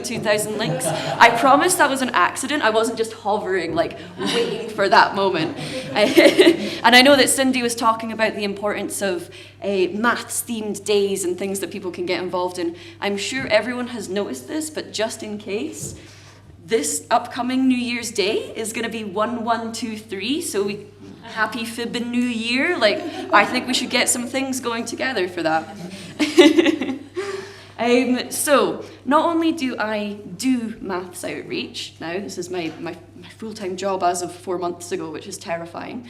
2,000 links. I promise that was an accident. I wasn't just hovering, like, waiting for that moment. And I know that Cindy was talking about the importance of maths-themed days and things that people can get involved in. I'm sure everyone has noticed this, but just in case, this upcoming New Year's Day is going to be 1123, so happy fibbing New Year. Like, I think we should get some things going together for that. So, not only do I do maths outreach now, this is my full-time job as of 4 months ago, which is terrifying.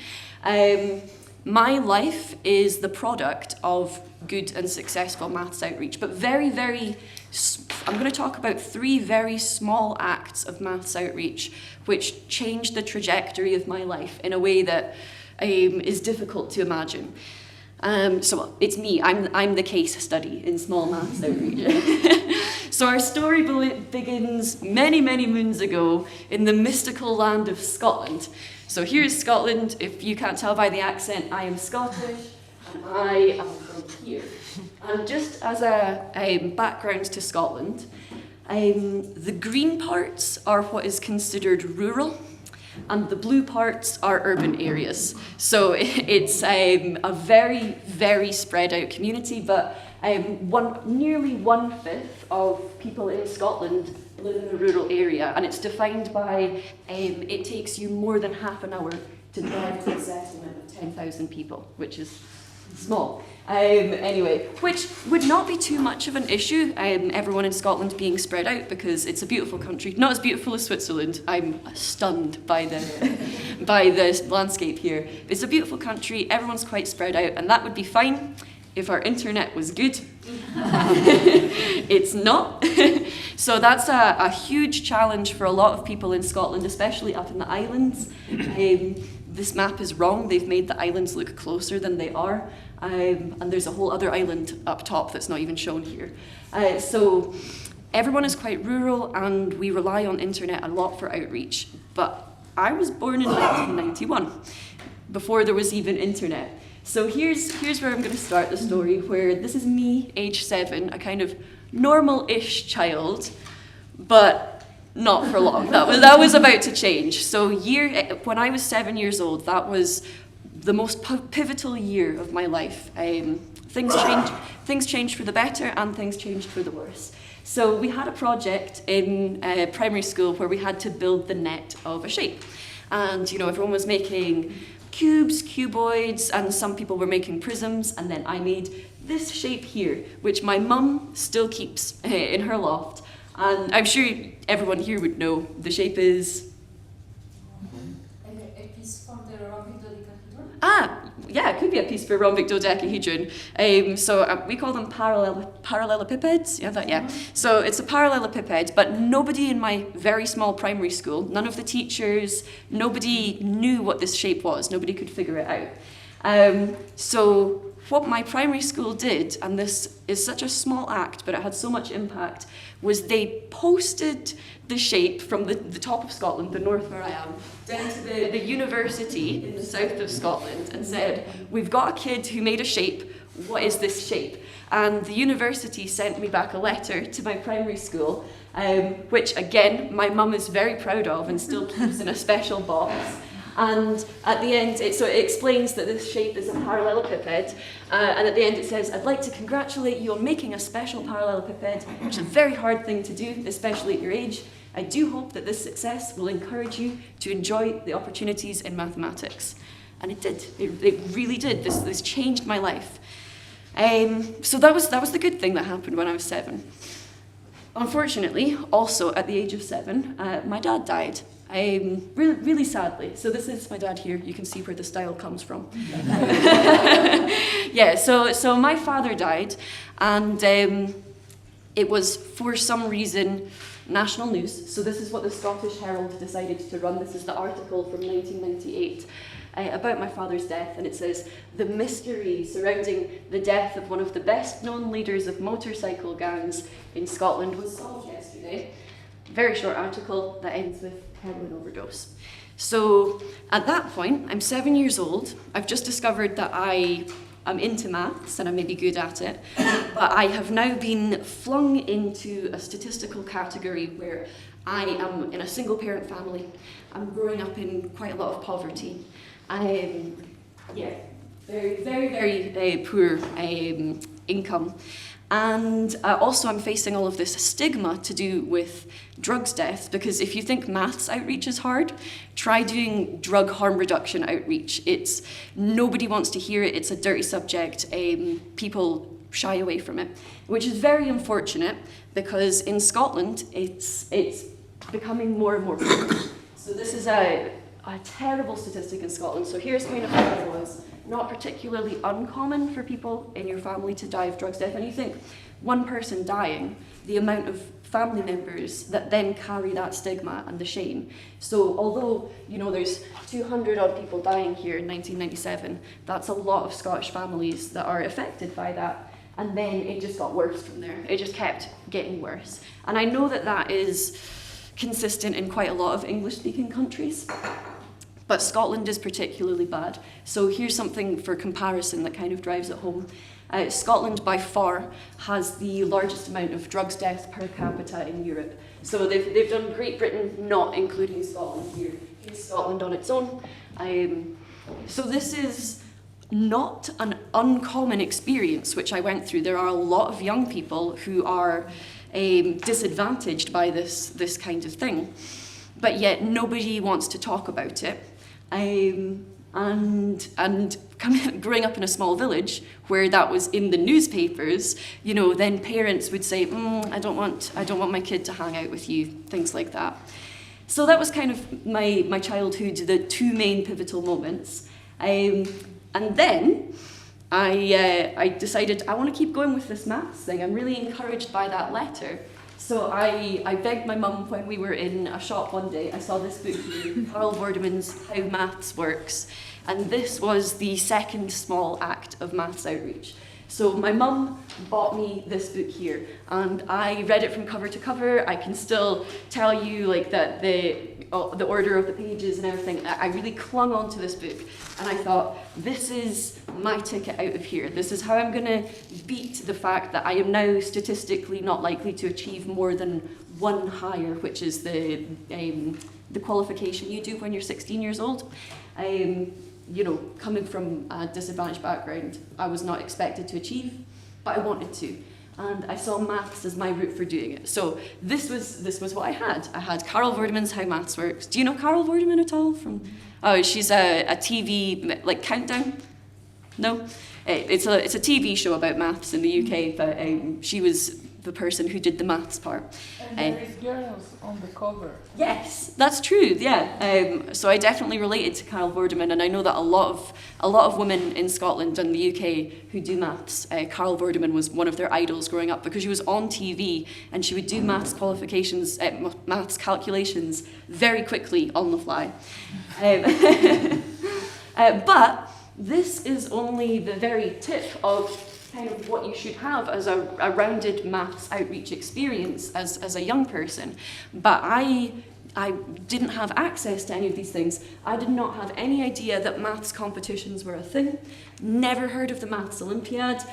My life is the product of good and successful maths outreach, but I'm going to talk about 3 very small acts of maths outreach which changed the trajectory of my life in a way that is difficult to imagine. So it's me, I'm the case study in small maths outreach. So our story begins many, many moons ago in the mystical land of Scotland. So here's Scotland. If you can't tell by the accent, I am Scottish, and I am from here. And just as a background to Scotland, the green parts are what is considered rural, and the blue parts are urban areas. So it's a very, very spread out community, but nearly 1/5 of people in Scotland live in a rural area, and it's defined by it takes you more than half an hour to drive to a settlement of 10,000 people, which is small. Anyway, which would not be too much of an issue, everyone in Scotland being spread out, because it's a beautiful country. Not as beautiful as Switzerland. I'm stunned by the landscape here. It's a beautiful country, everyone's quite spread out, and that would be fine if our internet was good. It's not. So that's a huge challenge for a lot of people in Scotland, especially up in the islands. This map is wrong. They've made the islands look closer than they are. And there's a whole other island up top that's not even shown here. So everyone is quite rural, and we rely on internet a lot for outreach. But I was born in 1991, before there was even internet. So here's where I'm going to start the story, where this is me, age 7, a kind of normal-ish child, but not for long. That was about to change. So when I was 7 years old, that was the most pivotal year of my life. Things changed for the better, and things changed for the worse. So we had a project in primary school where we had to build the net of a shape. And, everyone was making cubes, cuboids, and some people were making prisms, and then I made this shape here, which my mum still keeps in her loft. And I'm sure everyone here would know the shape is... A piece from the rhombic dodecahedron? Yeah, it could be a piece for rhombic dodecahedron. We call them parallelepipeds. Yeah. So it's a parallelepiped, but nobody in my very small primary school, none of the teachers, nobody knew what this shape was. Nobody could figure it out. So what my primary school did, and this is such a small act, but it had so much impact, was they posted the shape from the top of Scotland, the north where I am, down to the university in the south of Scotland, and said, we've got a kid who made a shape, what is this shape? And the university sent me back a letter to my primary school, which again, my mum is very proud of and still keeps in a special box. And at the end, it explains that this shape is a parallelepiped, and at the end it says, I'd like to congratulate you on making a special parallelepiped, which is a very hard thing to do, especially at your age. I do hope that this success will encourage you to enjoy the opportunities in mathematics. And it did. It really did. This changed my life. So that was the good thing that happened when I was 7. Unfortunately, also at the age of 7, my dad died. Really, really sadly. So this is my dad here. You can see where the style comes from. Yeah, so my father died, and it was, for some reason, national news. So this is what the Scottish Herald decided to run. This is the article from 1998 about my father's death, and it says, the mystery surrounding the death of one of the best-known leaders of motorcycle gangs in Scotland was solved yesterday. Very short article that ends with heroin overdose. So at that point, I'm 7 years old. I've just discovered that I I'm into maths and I may be good at it, but I have now been flung into a statistical category where I am in a single parent family. I'm growing up in quite a lot of poverty. Yeah, very poor income. And also I'm facing all of this stigma to do with drugs deaths, because if you think maths outreach is hard, try doing drug harm reduction outreach. Nobody wants to hear it, it's a dirty subject, people shy away from it, which is very unfortunate because in Scotland it's becoming more and more common. So this is a terrible statistic in Scotland. So here's kind of how it was. Not particularly uncommon for people in your family to die of drugs death. And you think, one person dying, the amount of family members that then carry that stigma and the shame. So although, there's 200 odd people dying here in 1997, that's a lot of Scottish families that are affected by that. And then it just got worse from there. It just kept getting worse. And I know that that is consistent in quite a lot of English-speaking countries. But Scotland is particularly bad. So here's something for comparison that kind of drives it home. Scotland, by far, has the largest amount of drugs deaths per capita in Europe. So they've done Great Britain, not including Scotland here. Here's Scotland on its own. So this is not an uncommon experience, which I went through. There are a lot of young people who are disadvantaged by this kind of thing. But yet nobody wants to talk about it. Growing up in a small village where that was in the newspapers, then parents would say, I don't want my kid to hang out with you, things like that. So that was kind of my childhood, the two main pivotal moments. And then I decided I want to keep going with this maths thing. I'm really encouraged by that letter. So I begged my mum when we were in a shop one day. I saw this book here, Carl Vorderman's How Maths Works. And this was the second small act of maths outreach. So my mum bought me this book here, and I read it from cover to cover. I can still tell you that the order of the pages and everything. I really clung on to this book, and I thought, this is my ticket out of here. This is how I'm going to beat the fact that I am now statistically not likely to achieve more than one higher, which is the qualification you do when you're 16 years old. Coming from a disadvantaged background, I was not expected to achieve, but I wanted to. And I saw maths as my route for doing it. So this was what I had. I had Carol Vorderman's How Maths Works. Do you know Carol Vorderman at all? She's a TV, Countdown? No? It's a TV show about maths in the UK, but she was the person who did the maths part. And there is girls on the cover. Yes, that's true. Yeah. So I definitely related to Carol Vorderman, and I know that a lot of women in Scotland and the UK who do maths. Carol Vorderman was one of their idols growing up because she was on TV and she would do maths calculations very quickly on the fly. But this is only the very tip of kind of what you should have as a rounded maths outreach experience as a young person. But I didn't have access to any of these things. I did not have any idea that maths competitions were a thing. Never heard of the Maths Olympiad.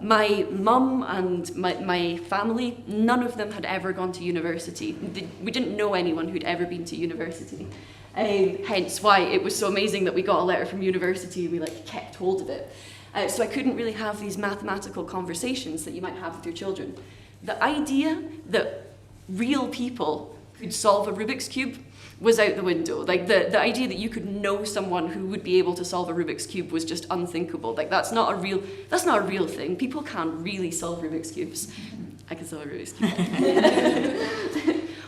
My mum and my family, none of them had ever gone to university. We didn't know anyone who'd ever been to university. Hence why it was so amazing that we got a letter from university and we kept hold of it. So I couldn't really have these mathematical conversations that you might have with your children. The idea that real people could solve a Rubik's Cube was out the window. The idea that you could know someone who would be able to solve a Rubik's Cube was just unthinkable. That's not a real thing. People can't really solve Rubik's Cubes. I can solve a Rubik's Cube.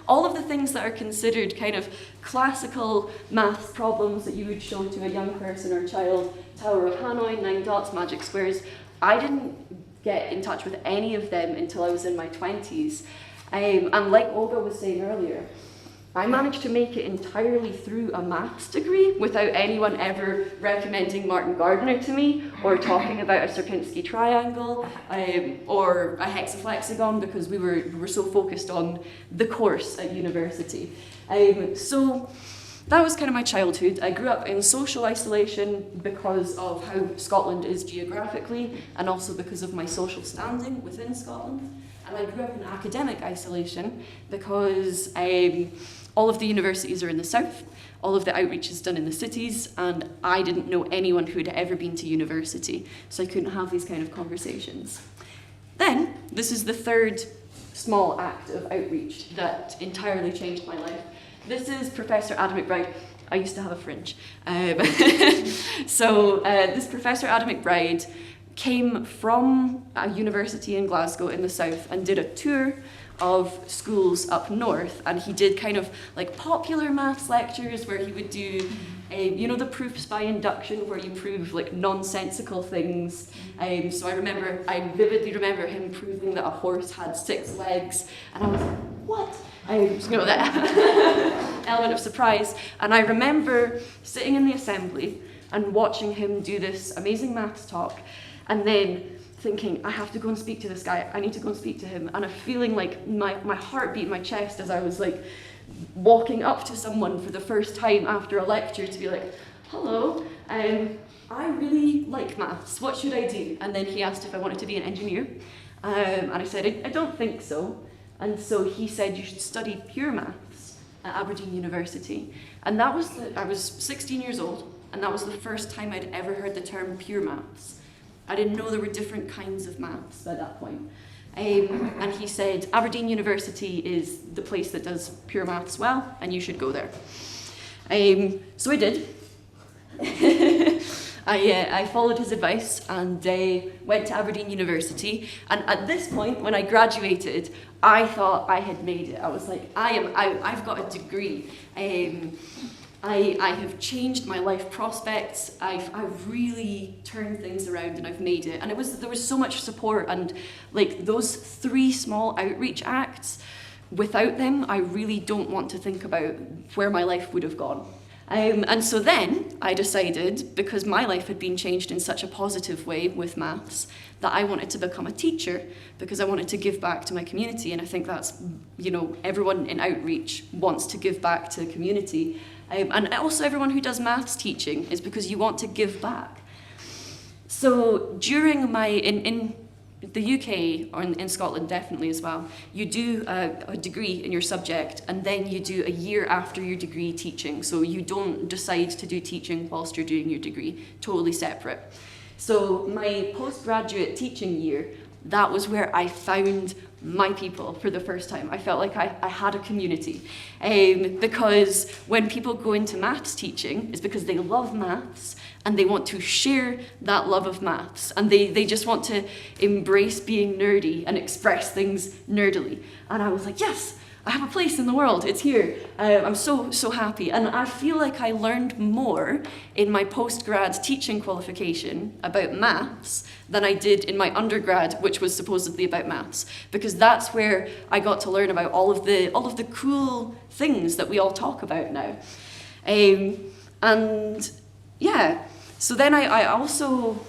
All of the things that are considered kind of classical maths problems that you would show to a young person or child, Tower of Hanoi, 9 dots, magic squares, I didn't get in touch with any of them until I was in my 20s. And like Olga was saying earlier, I managed to make it entirely through a maths degree without anyone ever recommending Martin Gardner to me or talking about a Sierpinski triangle or a hexaflexagon because we were so focused on the course at university. So that was kind of my childhood. I grew up in social isolation because of how Scotland is geographically and also because of my social standing within Scotland. And I grew up in academic isolation because all of the universities are in the south, all of the outreach is done in the cities, and I didn't know anyone who had ever been to university, so I couldn't have these kind of conversations. Then, this is the third small act of outreach that entirely changed my life. This is Professor Adam McBride. I used to have a fringe. This Professor Adam McBride came from a university in Glasgow in the south and did a tour of schools up north, and he did kind of like popular maths lectures where he would do the proofs by induction where you prove like nonsensical things. So I vividly remember him proving that a horse had 6 legs, and I was like, what? That element of surprise. And I remember sitting in the assembly and watching him do this amazing maths talk, and then thinking, I have to go and speak to this guy, I need to go and speak to him, and I'm feeling like my heartbeat in my chest as I was like walking up to someone for the first time after a lecture to be like, hello, I really like maths, what should I do? And then he asked if I wanted to be an engineer, and I said, I don't think so. And so he said, you should study pure maths at Aberdeen University. And that was, I was 16 years old, and that was the first time I'd ever heard the term pure maths. I didn't know there were different kinds of maths at that point. And he said, Aberdeen University is the place that does pure maths well, and you should go there. So I did. I followed his advice and went to Aberdeen University. And at this point, when I graduated, I thought I had made it. I was like, I've got a degree. I have changed my life prospects. I've really turned things around and I've made it. And there was so much support, and like those 3 small outreach acts, without them, I really don't want to think about where my life would have gone. And so then I decided, because my life had been changed in such a positive way with maths, that I wanted to become a teacher because I wanted to give back to my community. And I think that's, everyone in outreach wants to give back to the community. And also everyone who does maths teaching is because you want to give back. So during in the UK, or in Scotland definitely as well, you do a degree in your subject, and then you do a year after your degree teaching. So you don't decide to do teaching whilst you're doing your degree, totally separate. So my postgraduate teaching year, that was where I found my people for the first time. I felt like I had a community. Because when people go into maths teaching, it's because they love maths and they want to share that love of maths, and they just want to embrace being nerdy and express things nerdily. And I was like, yes, I have a place in the world, it's here. I'm so happy. And I feel like I learned more in my postgrad teaching qualification about maths than I did in my undergrad, which was supposedly about maths, because that's where I got to learn about all of the cool things that we all talk about now. And yeah, so then I also,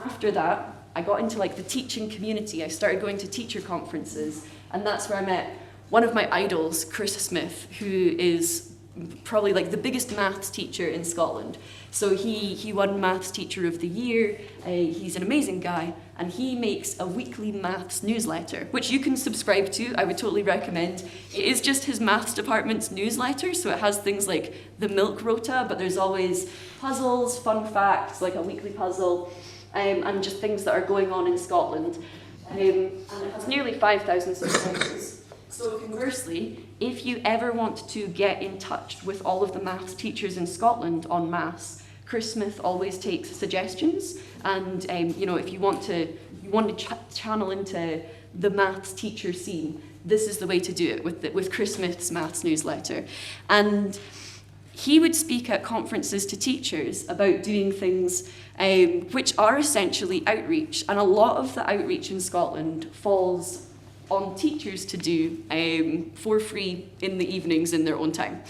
after that, I got into like the teaching community. I started going to teacher conferences, and that's where I met one of my idols, Chris Smith, who is probably like the biggest maths teacher in Scotland. So he won Maths Teacher of the Year. He's an amazing guy, and he makes a weekly maths newsletter, which you can subscribe to. I would totally recommend. It is just his maths department's newsletter, so it has things like the milk rota, but there's always puzzles, fun facts, like a weekly puzzle, and just things that are going on in Scotland. And it has nearly 5,000 subscribers. So conversely, if you ever want to get in touch with all of the maths teachers in Scotland on maths, Chris Smith always takes suggestions, and if you want to channel into the maths teacher scene, this is the way to do it with Chris Smith's maths newsletter. And he would speak at conferences to teachers about doing things which are essentially outreach, and a lot of the outreach in Scotland falls on teachers to do for free in the evenings in their own time.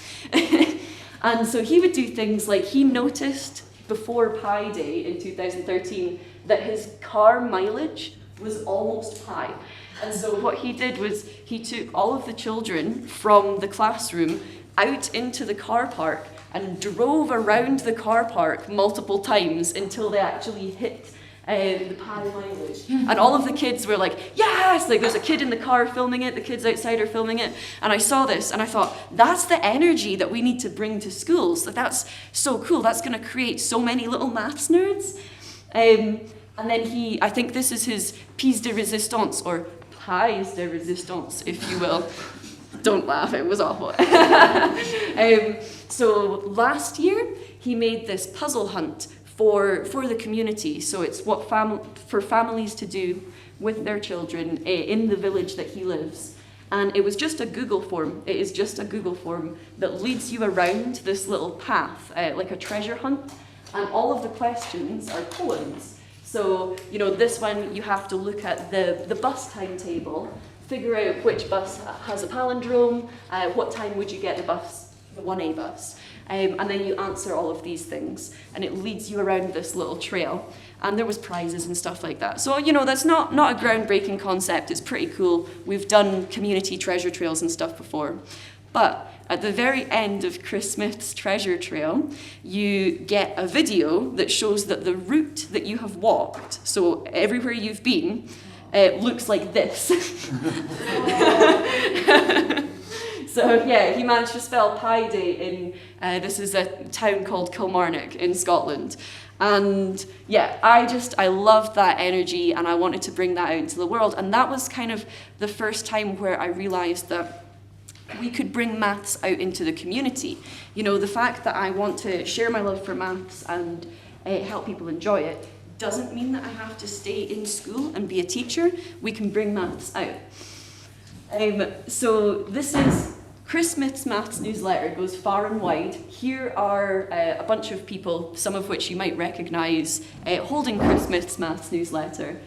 And so he would do things like, he noticed before Pi Day in 2013 that his car mileage was almost high. And so what he did was he took all of the children from the classroom out into the car park and drove around the car park multiple times until they actually hit the pi mileage. And all of the kids were like, yes! Like there's a kid in the car filming it, the kids outside are filming it. And I saw this and I thought, that's the energy that we need to bring to schools. Like that's so cool. That's going to create so many little maths nerds. And then I think this is his piece de resistance, or pies de resistance, if you will. Don't laugh, it was awful. So last year, he made this puzzle hunt for the community. So it's what for families to do with their children in the village that he lives. And it was just a Google form. It is just a Google form that leads you around this little path, like a treasure hunt. And all of the questions are poems. So, this one, you have to look at the bus timetable, figure out which bus has a palindrome, what time would you get the 1A bus. And then you answer all of these things, and it leads you around this little trail. And there was prizes and stuff like that. So, that's not a groundbreaking concept. It's pretty cool. We've done community treasure trails and stuff before. But at the very end of Chris Smith's treasure trail, you get a video that shows that the route that you have walked, so everywhere you've been, looks like this. So yeah, he managed to spell Pi Day in, this is a town called Kilmarnock in Scotland. And yeah, I loved that energy and I wanted to bring that out into the world. And that was kind of the first time where I realized that we could bring maths out into the community. The fact that I want to share my love for maths and help people enjoy it doesn't mean that I have to stay in school and be a teacher. We can bring maths out. So this is Chris Smith's Maths newsletter. It goes far and wide. Here are a bunch of people, some of which you might recognise, holding Chris Smith's Maths newsletter.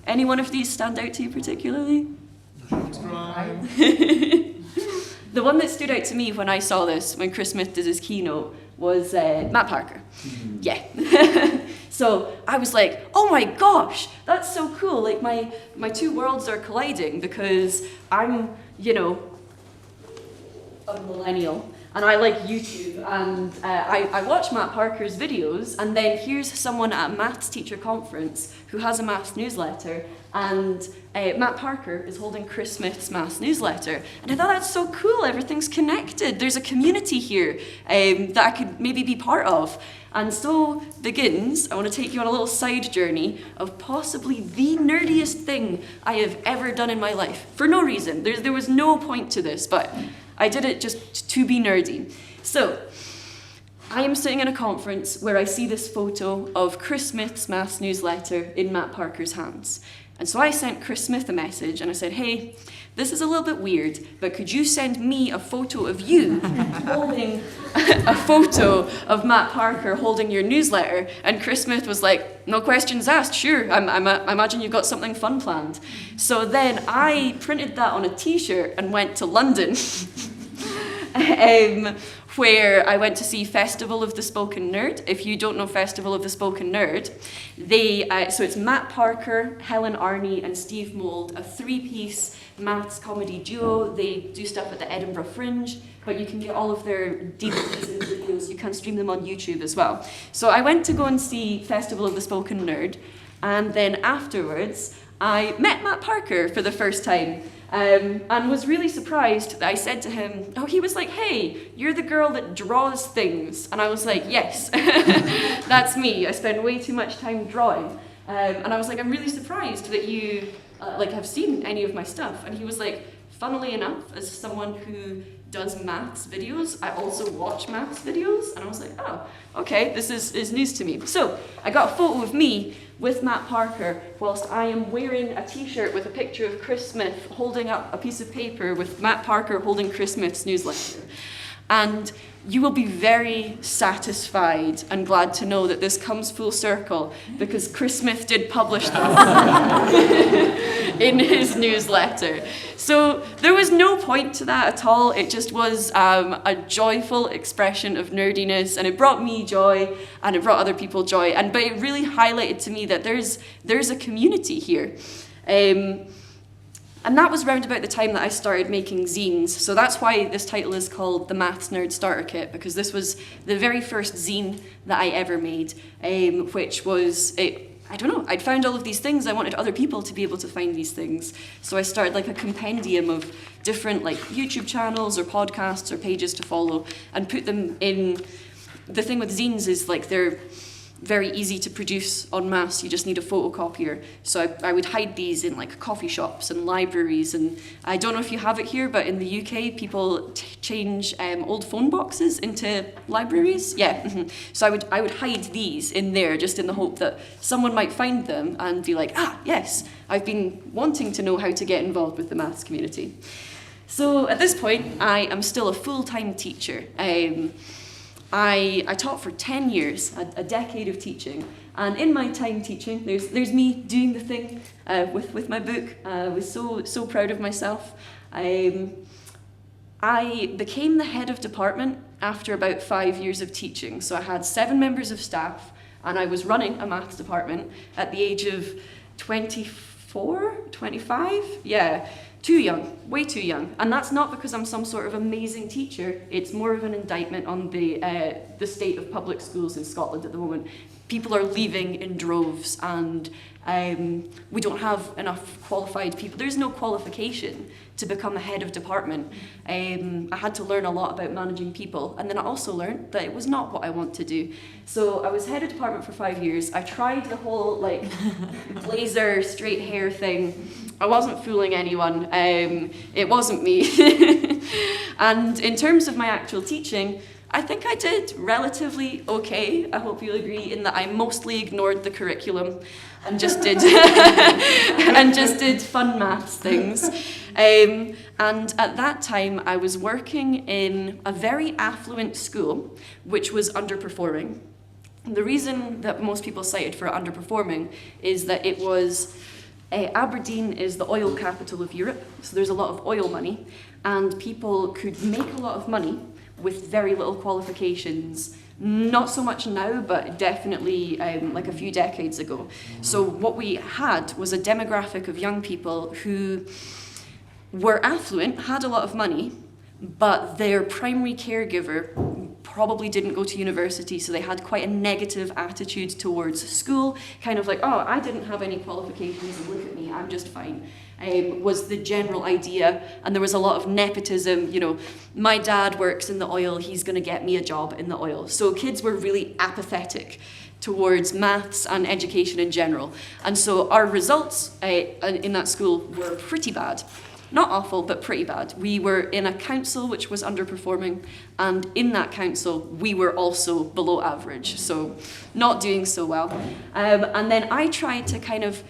Any one of these stand out to you particularly? The one that stood out to me when I saw this, when Chris Smith did his keynote, was Matt Parker. Yeah. So I was like, oh my gosh, that's so cool. Like my two worlds are colliding because I'm, a millennial and I like YouTube and I watch Matt Parker's videos, and then here's someone at a maths teacher conference who has a maths newsletter, and Matt Parker is holding Chris Smith's maths newsletter. And I thought that's so cool, everything's connected. There's a community here that I could maybe be part of. And so begins, I want to take you on a little side journey of possibly the nerdiest thing I have ever done in my life. For no reason, there was no point to this, but I did it just to be nerdy. So, I am sitting in a conference where I see this photo of Chris Smith's maths newsletter in Matt Parker's hands. And so I sent Chris Smith a message and I said, hey, this is a little bit weird, but could you send me a photo of you holding a photo of Matt Parker holding your newsletter? And Chris Smith was like, no questions asked, sure, I imagine you've got something fun planned. So then I printed that on a t-shirt and went to London. Where I went to see Festival of the Spoken Nerd. If you don't know Festival of the Spoken Nerd, so it's Matt Parker, Helen Arney, and Steve Mould, a three-piece maths comedy duo. They do stuff at the Edinburgh Fringe, but you can get all of their DVDs and videos. You can stream them on YouTube as well. So I went to go and see Festival of the Spoken Nerd, and then afterwards, I met Matt Parker for the first time. And was really surprised that I said to him, he was like, hey, you're the girl that draws things. And I was like, yes, that's me. I spend way too much time drawing. And I was like, I'm really surprised that you have seen any of my stuff. And he was like, funnily enough, as someone who does maths videos, I also watch maths videos. And I was like, oh, okay, this is news to me. So I got a photo of me with Matt Parker whilst I am wearing a t-shirt with a picture of Chris Smith holding up a piece of paper with Matt Parker holding Chris Smith's newsletter. And you will be very satisfied and glad to know that this comes full circle because Chris Smith did publish that in his newsletter. So there was no point to that at all. It just was a joyful expression of nerdiness, and it brought me joy and it brought other people joy. But it really highlighted to me that there's a community here. And that was round about the time that I started making zines. So that's why this title is called The Maths Nerd Starter Kit, because this was the very first zine that I ever made, which was, I don't know, I'd found all of these things. I wanted other people to be able to find these things. So I started like a compendium of different like YouTube channels or podcasts or pages to follow and put them in. The thing with zines is like they're very easy to produce en masse. You just need a photocopier. So I would hide these in like coffee shops and libraries, and I don't know if you have it here, but in the UK people change old phone boxes into libraries. Yeah, so I would hide these in there just in the hope that someone might find them and be like, ah, yes, I've been wanting to know how to get involved with the maths community. So at this point, I am still a full-time teacher. I taught for 10 years, a decade of teaching, and in my time teaching, there's me doing the thing with my book. I was so proud of myself. I became the head of department after about 5 years of teaching. So I had 7 members of staff, and I was running a maths department at the age of 24, 25, yeah. Too young, way too young. And that's not because I'm some sort of amazing teacher. It's more of an indictment on the state of public schools in Scotland at the moment. People are leaving in droves, and we don't have enough qualified people. There's no qualification to become a head of department. I had to learn a lot about managing people, and then I also learned that it was not what I want to do. So I was head of department for 5 years. I tried the whole like blazer, straight hair thing. I wasn't fooling anyone. It wasn't me. And in terms of my actual teaching, I think I did relatively okay. I hope you'll agree in that I mostly ignored the curriculum and just did fun maths things. And at that time, I was working in a very affluent school, which was underperforming. The reason that most people cited for underperforming is that it was Aberdeen is the oil capital of Europe, so there's a lot of oil money, and people could make a lot of money with very little qualifications. Not so much now, but definitely like a few decades ago. So what we had was a demographic of young people who were affluent, had a lot of money, but their primary caregiver probably didn't go to university, so they had quite a negative attitude towards school, kind of like, oh, I didn't have any qualifications, and look at me, I'm just fine, was the general idea. And there was a lot of nepotism, you know, my dad works in the oil, he's going to get me a job in the oil. So kids were really apathetic towards maths and education in general. And so our results in that school were pretty bad. Not awful, but pretty bad. We were in a council which was underperforming, and in that council, we were also below average, so not doing so well. And then I tried to kind of,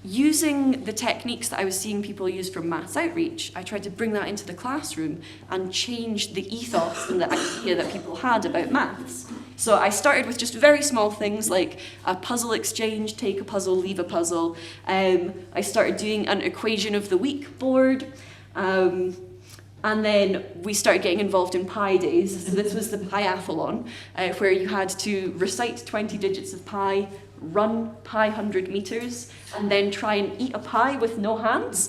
using the techniques that I was seeing people use from Maths Outreach, I tried to bring that into the classroom and change the ethos and the idea that people had about maths. So I started with just very small things like a puzzle exchange, take a puzzle, leave a puzzle. I started doing an equation of the week board. And then we started getting involved in pi days. So this was the piathlon, where you had to recite 20 digits of pi, run pi 100 meters, and then try and eat a pie with no hands,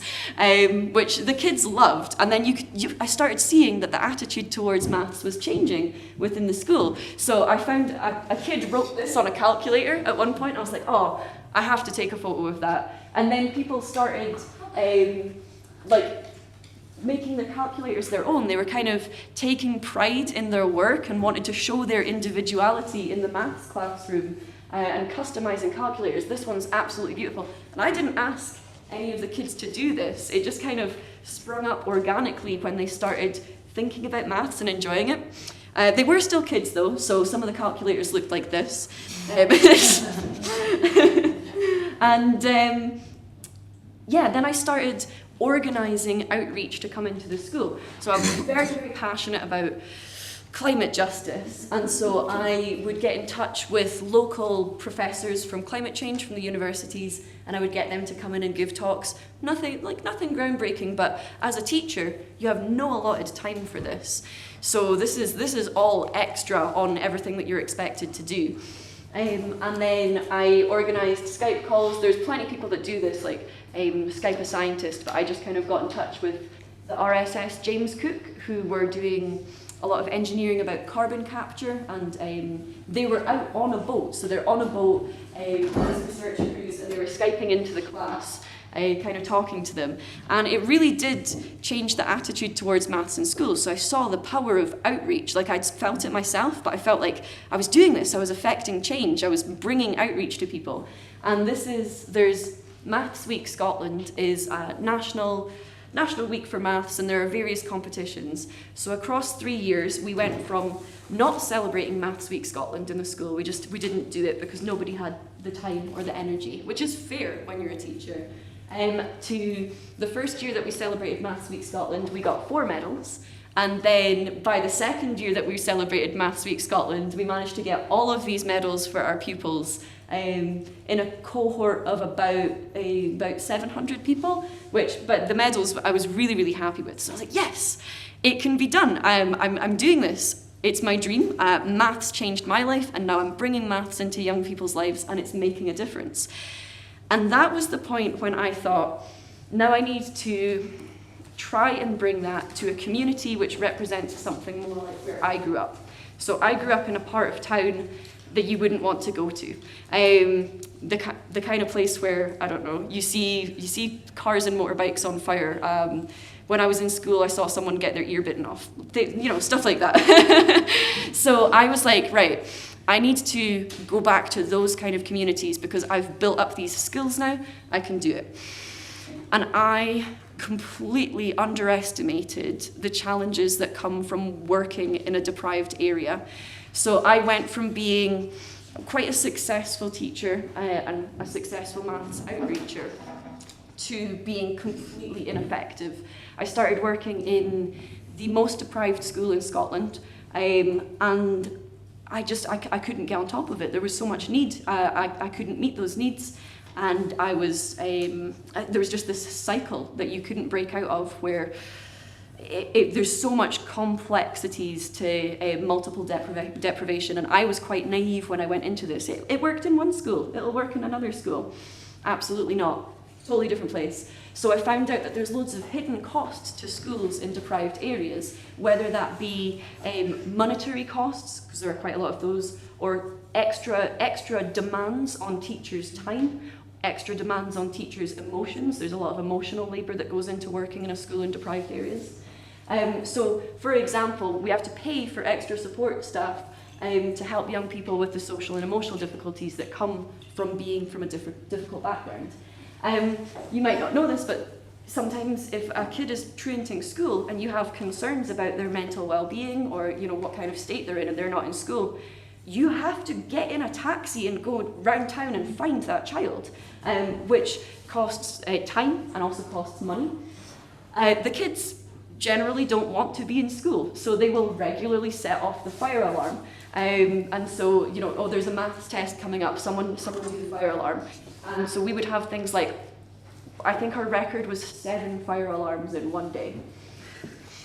which the kids loved. And then I started seeing that the attitude towards maths was changing within the school. So I found a kid wrote this on a calculator at one point. I was like, oh, I have to take a photo of that. And then people started making their calculators their own. They were kind of taking pride in their work and wanted to show their individuality in the maths classroom. And customizing calculators. This one's absolutely beautiful. And I didn't ask any of the kids to do this. It just kind of sprung up organically when they started thinking about maths and enjoying it. They were still kids though, so some of the calculators looked like this. And then I started organizing outreach to come into the school. So I was very, very passionate about climate justice, and so I would get in touch with local professors from climate change from the universities, and I would get them to come in and give talks. Nothing groundbreaking, but as a teacher, you have no allotted time for this. So this is all extra on everything that you're expected to do. And then I organised Skype calls. There's plenty of people that do this, like Skype a scientist, but I just kind of got in touch with the RSS James Cook, who were doing a lot of engineering about carbon capture, and they were out on a boat. So they're on a boat as research crews, and they were Skyping into the class, kind of talking to them. And it really did change the attitude towards maths in school. So I saw the power of outreach. Like, I'd felt it myself, but I felt like I was doing this. I was affecting change. I was bringing outreach to people. And there's Maths Week Scotland is a national week for maths, and there are various competitions. So across 3 years, we went from not celebrating Maths Week Scotland in the school, we didn't do it because nobody had the time or the energy, which is fair when you're a teacher, to the first year that we celebrated Maths Week Scotland, we got 4 medals. And then by the second year that we celebrated Maths Week Scotland, we managed to get all of these medals for our pupils in a cohort of about 700 people, but the medals I was really, really happy with. So I was like, yes, it can be done. I'm doing this. It's my dream. Maths changed my life, and now I'm bringing maths into young people's lives, and it's making a difference. And that was the point when I thought, now I need to try and bring that to a community which represents something more like where I grew up. So I grew up in a part of town that you wouldn't want to go to. The kind of place where, I don't know, you see cars and motorbikes on fire. When I was in school, I saw someone get their ear bitten off. Stuff like that. So I was like, right, I need to go back to those kind of communities because I've built up these skills now, I can do it. And I completely underestimated the challenges that come from working in a deprived area. So I went from being quite a successful teacher and a successful maths outreacher to being completely ineffective. I started working in the most deprived school in Scotland, and I couldn't get on top of it. There was so much need. I couldn't meet those needs. And there was just this cycle that you couldn't break out of where there's so much complexities to multiple deprivation, and I was quite naive when I went into this. It worked in one school, it'll work in another school. Absolutely not. Totally different place. So I found out that there's loads of hidden costs to schools in deprived areas, whether that be monetary costs, because there are quite a lot of those, or extra demands on teachers' time, extra demands on teachers' emotions. There's a lot of emotional labour that goes into working in a school in deprived areas. So, for example, we have to pay for extra support staff to help young people with the social and emotional difficulties that come from being from a difficult background. You might not know this, but sometimes if a kid is truanting school and you have concerns about their mental well-being or what kind of state they're in and they're not in school, you have to get in a taxi and go round town and find that child, which costs time and also costs money. The kids generally don't want to be in school, so they will regularly set off the fire alarm. And so, there's a maths test coming up, someone will do the fire alarm. And so we would have things like, I think our record was 7 fire alarms in one day.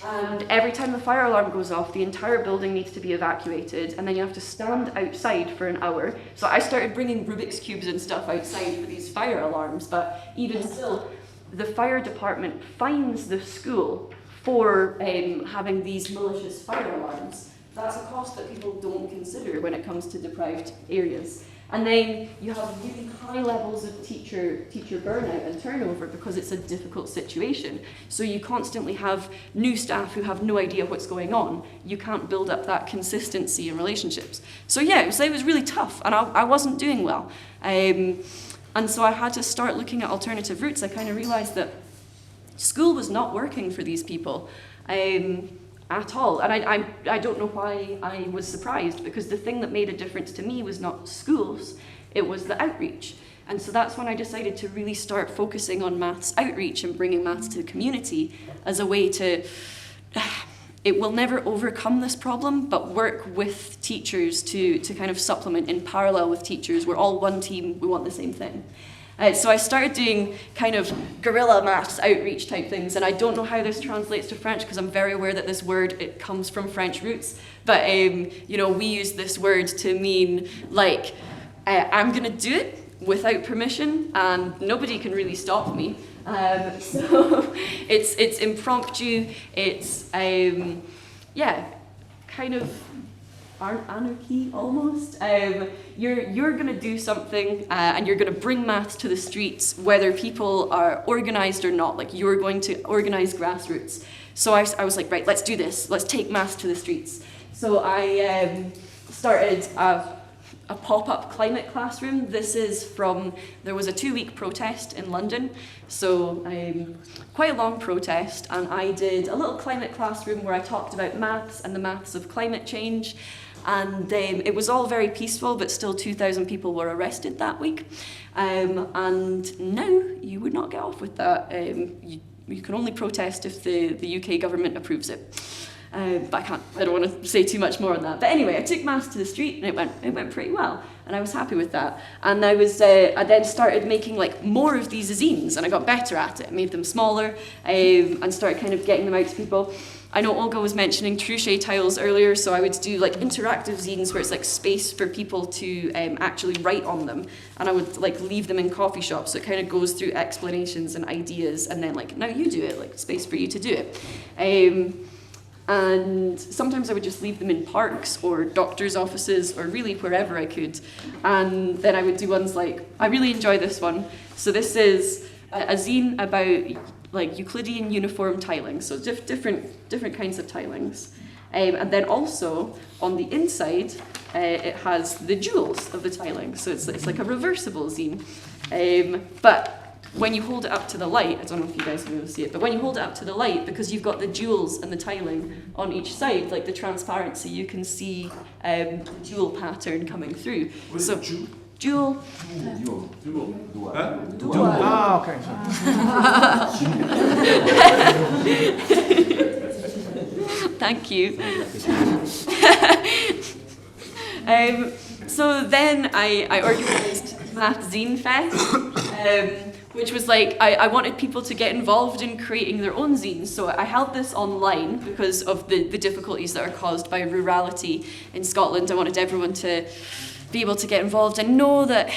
And every time the fire alarm goes off, the entire building needs to be evacuated, and then you have to stand outside for an hour. So I started bringing Rubik's Cubes and stuff outside for these fire alarms, but even still, the fire department fines the school for having these malicious fire alarms. That's a cost that people don't consider when it comes to deprived areas. And then you have really high levels of teacher burnout and turnover because it's a difficult situation. So you constantly have new staff who have no idea what's going on. You can't build up that consistency in relationships. So yeah, it was really tough, and I wasn't doing well. And so I had to start looking at alternative routes. I kind of realized that school was not working for these people. At all. And I don't know why I was surprised, because the thing that made a difference to me was not schools, it was the outreach. And so that's when I decided to really start focusing on maths outreach and bringing maths to the community as a way to, it will never overcome this problem, but work with teachers to kind of supplement in parallel with teachers. We're all one team, we want the same thing. So I started doing kind of guerrilla maths outreach type things, and I don't know how this translates to French because I'm very aware that this word, it comes from French roots, but we use this word to mean like I'm going to do it without permission, and nobody can really stop me. So it's impromptu. It's kind of anarchy almost. You're going to do something, and you're going to bring maths to the streets, whether people are organised or not. Like, you're going to organise grassroots. So I was like, right, let's do this. Let's take maths to the streets. So I started a pop-up climate classroom. This is there was a 2-week protest in London, so quite a long protest, and I did a little climate classroom where I talked about maths and the maths of climate change, and it was all very peaceful, but still 2,000 people were arrested that week, and now you would not get off with that. You can only protest if the UK government approves it. But I don't want to say too much more on that. But anyway, I took maths to the street, and it went pretty well, and I was happy with that. And I then started making like more of these zines, and I got better at it. I made them smaller, and started kind of getting them out to people. I know Olga was mentioning Truchet tiles earlier, so I would do like interactive zines where it's like space for people to actually write on them, and I would like leave them in coffee shops, so it kind of goes through explanations and ideas, and then like, now you do it, like space for you to do it. And sometimes I would just leave them in parks or doctor's offices or really wherever I could. And then I would do ones like, I really enjoy this one. So this is a zine about like Euclidean uniform tiling, so different kinds of tilings. And then also on the inside, it has the jewels of the tiling. So it's like a reversible zine. But when you hold it up to the light, I don't know if you guys can really see it, but when you hold it up to the light, because you've got the jewels and the tiling on each side, like the transparency, you can see the jewel pattern coming through. What is jewel? Jewel. Ah, okay. Thank you. So then I organised Math Zine Fest, which was like, I wanted people to get involved in creating their own zines. So I held this online because of the difficulties that are caused by rurality in Scotland. I wanted everyone to be able to get involved and know that,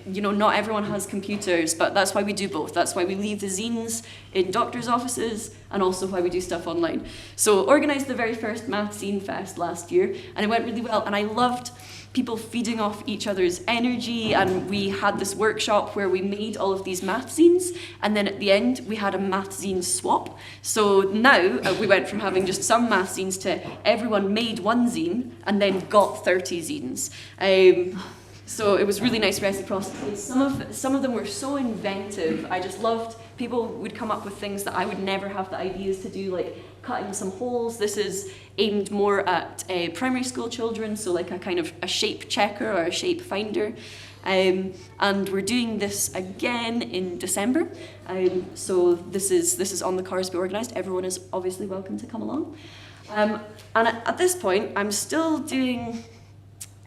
you know, not everyone has computers, but that's why we do both. That's why we leave the zines in doctors' offices, and also why we do stuff online. So organised the very first Math Zine Fest last year, and it went really well, and I loved people feeding off each other's energy, and we had this workshop where we made all of these math zines, and then at the end we had a math zine swap. So now we went from having just some math zines to everyone made one zine and then got 30 zines. So it was really nice reciprocity. Some of them were so inventive. I just loved, people would come up with things that I would never have the ideas to do, like cutting some holes. This is aimed more at primary school children, so like a kind of a shape checker or a shape finder. And we're doing this again in December. So this is on the Carsby organised. Everyone is obviously welcome to come along. And at this point, I was still doing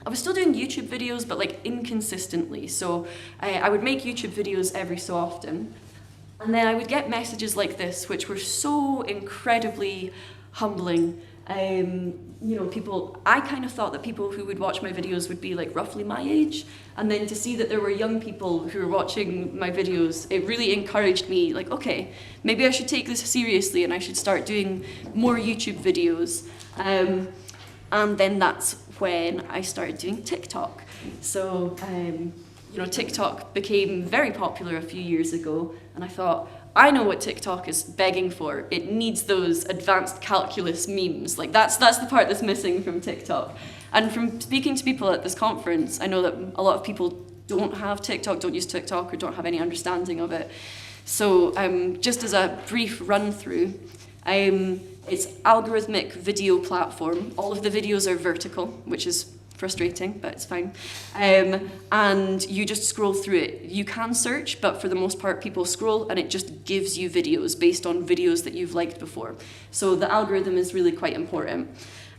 YouTube videos, but like inconsistently. So I would make YouTube videos every so often. And then I would get messages like this, which were so incredibly humbling. You know, people, I kind of thought that people who would watch my videos would be like roughly my age. And then to see that there were young people who were watching my videos, it really encouraged me, like, okay, maybe I should take this seriously and I should start doing more YouTube videos. And then that's when I started doing TikTok. So, you know, TikTok became very popular a few years ago, and I thought, I know what TikTok is begging for. It needs those advanced calculus memes. Like that's the part that's missing from TikTok. And from speaking to people at this conference, I know that a lot of people don't have TikTok, don't use TikTok, or don't have any understanding of it. So just as a brief run through, it's algorithmic video platform. All of the videos are vertical, which is frustrating, but it's fine. And you just scroll through it. You can search, but for the most part, people scroll and it just gives you videos based on videos that you've liked before. So the algorithm is really quite important.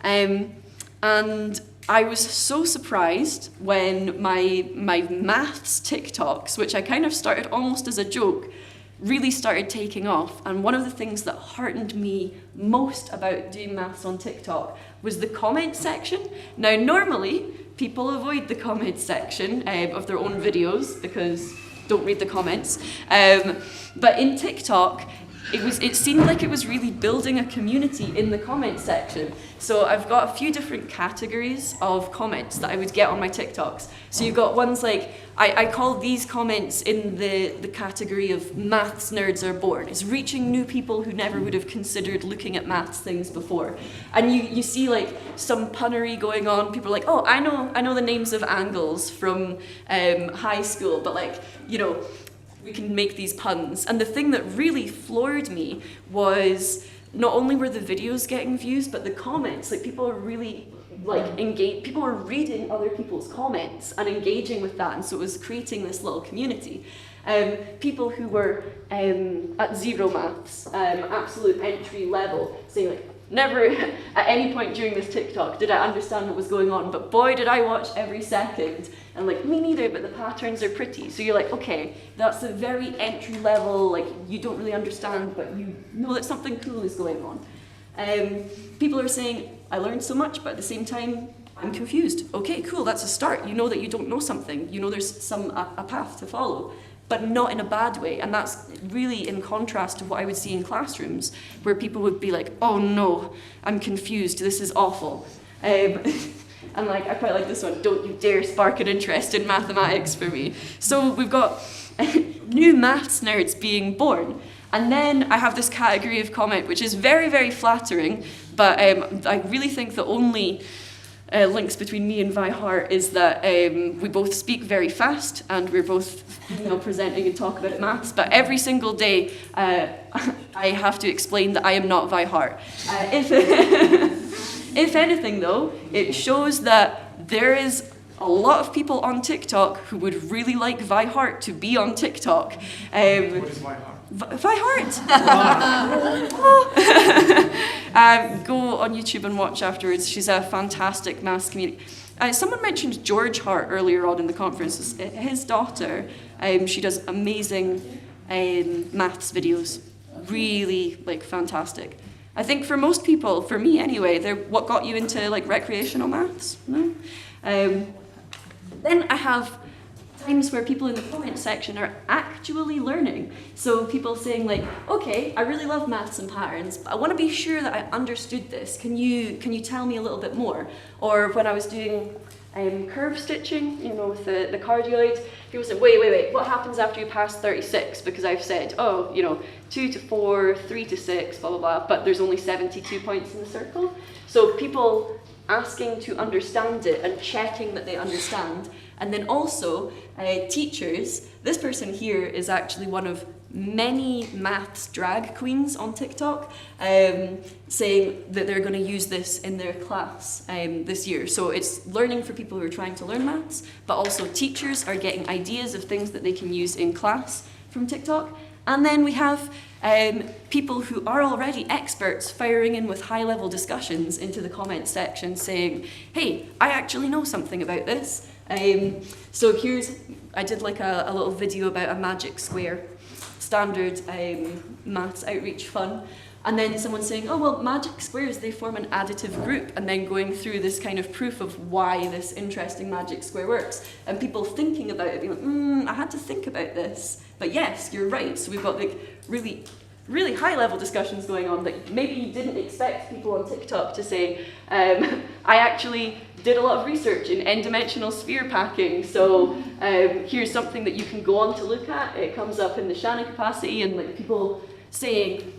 And I was so surprised when my maths TikToks, which I kind of started almost as a joke, really started taking off. And one of the things that heartened me most about doing maths on TikTok was the comment section. Now, normally, people avoid the comment section of their own videos because don't read the comments. But in TikTok, it seemed like it was really building a community in the comment section. So I've got a few different categories of comments that I would get on my TikToks. So you've got ones like, I call these comments in the category of maths nerds are born. It's reaching new people who never would have considered looking at maths things before. And you see like some punnery going on. People are like, oh, I know the names of angles from high school, but like, you know, we can make these puns. And the thing that really floored me was not only were the videos getting views, but the comments. Like people are really like engaged. People are reading other people's comments and engaging with that, and so it was creating this little community. People who were at zero maths, absolute entry level, saying like, never at any point during this TikTok did I understand what was going on, but boy did I watch every second. And like, me neither, but the patterns are pretty. So you're like, okay, that's a very entry level, like you don't really understand, but you know that something cool is going on. People are saying, I learned so much, but at the same time, I'm confused. Okay, cool, that's a start. You know that you don't know something. You know there's a path to follow, but not in a bad way. And that's really in contrast to what I would see in classrooms, where people would be like, oh no, I'm confused, this is awful. And like, I quite like this one, don't you dare spark an interest in mathematics for me. So we've got new maths nerds being born. And then I have this category of comment, which is very, very flattering, but I really think the only links between me and Vi Hart is that we both speak very fast and we're both presenting and talk about maths, but every single day I have to explain that I am not Vi Hart. If anything though, it shows that there is a lot of people on TikTok who would really like Vi Hart to be on TikTok. What is Vi Hart? Vi Hart! Go on YouTube and watch afterwards. She's a fantastic maths comedian. Someone mentioned George Hart earlier on in the conference. His daughter, she does amazing maths videos. Really, like, fantastic. I think for most people, for me anyway, they're what got you into like recreational maths. No? Then I have times where people in the comment section are actually learning. So people saying like, okay, I really love maths and patterns, but I want to be sure that I understood this. Can you tell me a little bit more? Or when I was doing curve stitching, with the cardioid, people said, wait, what happens after you pass 36? Because I've said, 2 to 4, 3 to 6, blah, blah, blah, but there's only 72 points in the circle. So people asking to understand it and checking that they understand. And then also teachers, this person here is actually one of many maths drag queens on TikTok, saying that they're going to use this in their class this year. So it's learning for people who are trying to learn maths, but also teachers are getting ideas of things that they can use in class from TikTok. And then we have people who are already experts firing in with high-level discussions into the comment section saying, hey, I actually know something about this. So I did like a little video about a magic square, standard maths outreach fun. And then someone saying, oh, well, magic squares, they form an additive group, and then going through this kind of proof of why this interesting magic square works. And people thinking about it, being like, I had to think about this. But yes, you're right. So we've got like really, really high-level discussions going on that maybe you didn't expect people on TikTok to say. I actually did a lot of research in n-dimensional sphere packing, so here's something that you can go on to look at. It comes up in the Shannon capacity, and like people saying,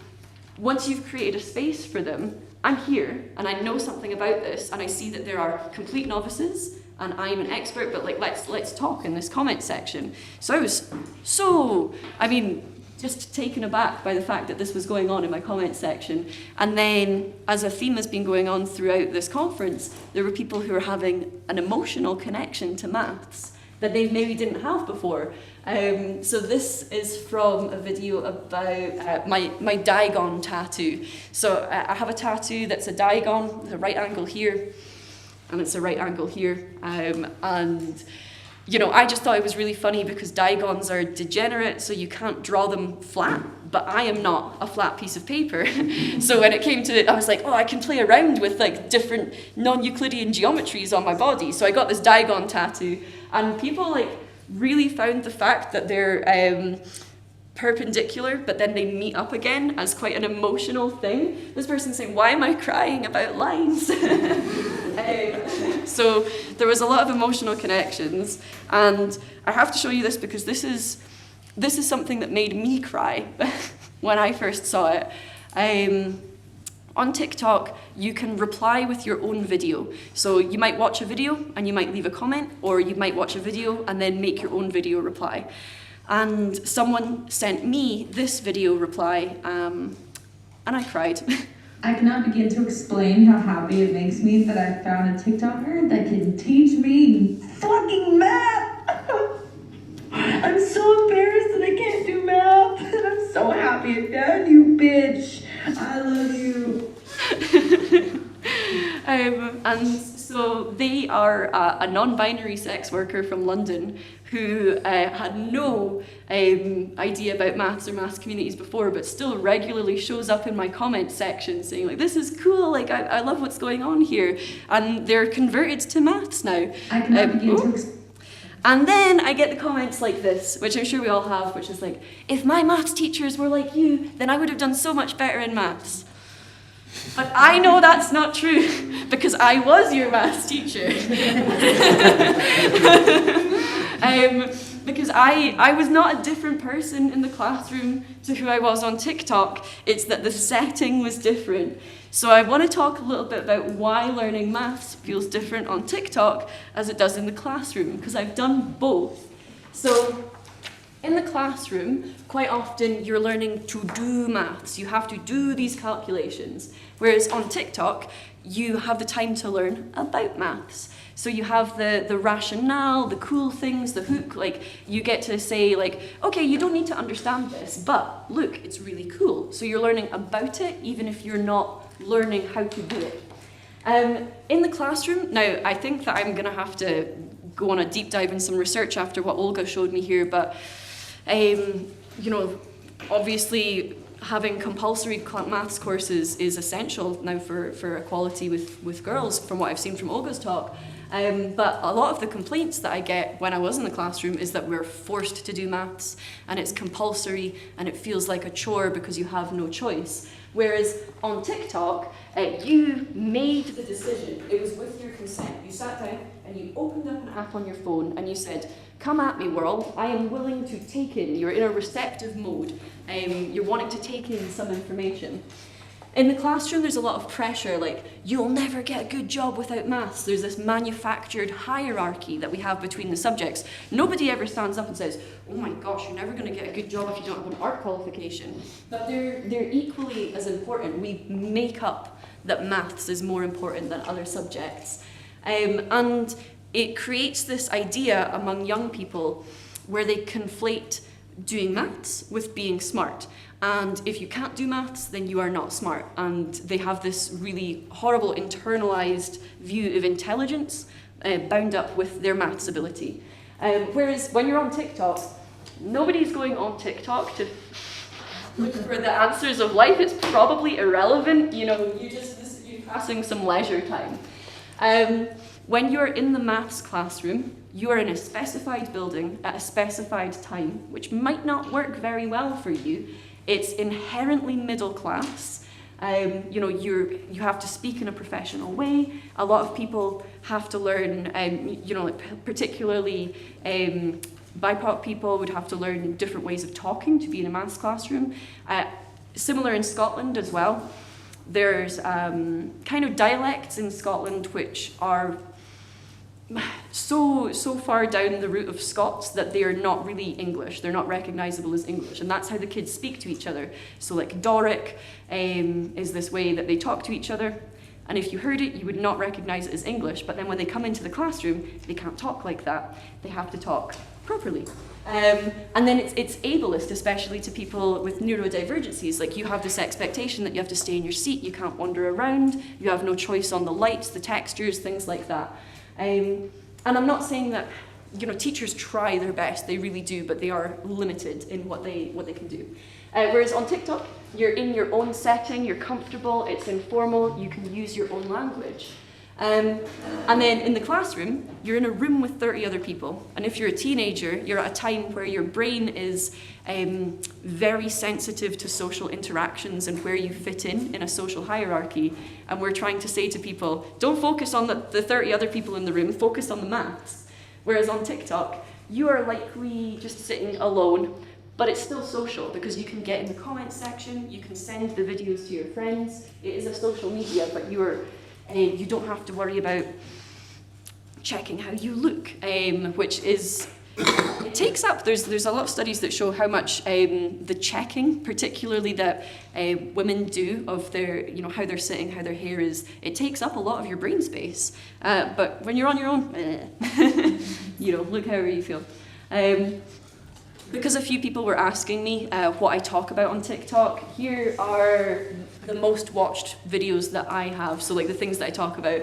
once you've created a space for them, I'm here and I know something about this, and I see that there are complete novices and I'm an expert, but like let's talk in this comment section. So I was just taken aback by the fact that this was going on in my comment section. And then, as a theme has been going on throughout this conference, there were people who are having an emotional connection to maths that they maybe didn't have before. So this is from a video about my diagon tattoo. So I have a tattoo that's a diagon, with a right angle here, and it's a right angle here. And you know, I just thought it was really funny because digons are degenerate, so you can't draw them flat, but I am not a flat piece of paper. So when it came to it, I was like, oh, I can play around with like different non-Euclidean geometries on my body. So I got this digon tattoo, and people like really found the fact that they're perpendicular, but then they meet up again as quite an emotional thing. This person's saying, why am I crying about lines? So there was a lot of emotional connections, and I have to show you this because this is something that made me cry when I first saw it. On TikTok, you can reply with your own video. So you might watch a video and you might leave a comment, or you might watch a video and then make your own video reply. And someone sent me this video reply, and I cried. I cannot begin to explain how happy it makes me that I found a TikToker that can teach me fucking math. I'm so embarrassed that I can't do math, and I'm so happy I found you, bitch. I love you. And so they are a non-binary sex worker from London who had no idea about maths or maths communities before, but still regularly shows up in my comment section saying like, this is cool, like I love what's going on here. And they're converted to maths now. I cannot begin to explain. And then I get the comments like this, which I'm sure we all have, which is like, if my maths teachers were like you, then I would have done so much better in maths. But I know that's not true, because I was your maths teacher. Because I was not a different person in the classroom to who I was on TikTok. It's that the setting was different. So I want to talk a little bit about why learning maths feels different on TikTok as it does in the classroom, because I've done both. So in the classroom, quite often you're learning to do maths. You have to do these calculations. Whereas on TikTok, you have the time to learn about maths. So you have the rationale, the cool things, the hook, like you get to say like, okay, you don't need to understand this, but look, it's really cool. So you're learning about it, even if you're not learning how to do it. In the classroom, now I think that I'm gonna have to go on a deep dive in some research after what Olga showed me here, but you know, obviously having compulsory maths courses is essential now for equality with girls, from what I've seen from Olga's talk. But a lot of the complaints that I get when I was in the classroom is that we're forced to do maths, and it's compulsory, and it feels like a chore because you have no choice. Whereas on TikTok, you made the decision. It was with your consent. You sat down and you opened up an app on your phone and you said, come at me, world. I am willing to take in. You're in a receptive mode. You're wanting to take in some information. In the classroom, there's a lot of pressure, like, you'll never get a good job without maths. There's this manufactured hierarchy that we have between the subjects. Nobody ever stands up and says, oh my gosh, you're never going to get a good job if you don't have an art qualification. But they're equally as important. We make up that maths is more important than other subjects. And it creates this idea among young people where they conflate doing maths with being smart. And if you can't do maths, then you are not smart. And they have this really horrible internalized view of intelligence bound up with their maths ability. Whereas when you're on TikTok, nobody's going on TikTok to look for the answers of life. It's probably irrelevant. You know, you're passing some leisure time. When you're in the maths classroom, you are in a specified building at a specified time, which might not work very well for you. It's inherently middle class. You know, you have to speak in a professional way. A lot of people have to learn, you know, like particularly BIPOC people would have to learn different ways of talking to be in a maths classroom. Similar in Scotland as well. There's kind of dialects in Scotland which are so far down the route of Scots that they are not really English. They're not recognisable as English, and that's how the kids speak to each other. So like Doric is this way that they talk to each other, and if you heard it, you would not recognise it as English, but then when they come into the classroom, they can't talk like that. They have to talk properly. And then it's ableist, especially to people with neurodivergencies. Like, you have this expectation that you have to stay in your seat, you can't wander around, you have no choice on the lights, the textures, things like that. And I'm not saying that teachers try their best, they really do, but they are limited in what they can do. Whereas on TikTok, you're in your own setting, you're comfortable, it's informal, you can use your own language. And then in the classroom, you're in a room with 30 other people. And if you're a teenager, you're at a time where your brain is very sensitive to social interactions and where you fit in a social hierarchy. And we're trying to say to people, don't focus on the 30 other people in the room, focus on the maths. Whereas on TikTok, you are likely just sitting alone, but it's still social because you can get in the comments section, you can send the videos to your friends. It is a social media, but you don't have to worry about checking how you look, which is, it takes up, there's a lot of studies that show how much the checking, particularly that women do of their, how they're sitting, how their hair is, it takes up a lot of your brain space. But when you're on your own, look however you feel. Because a few people were asking me what I talk about on TikTok, here are the most watched videos that I have. So like the things that I talk about.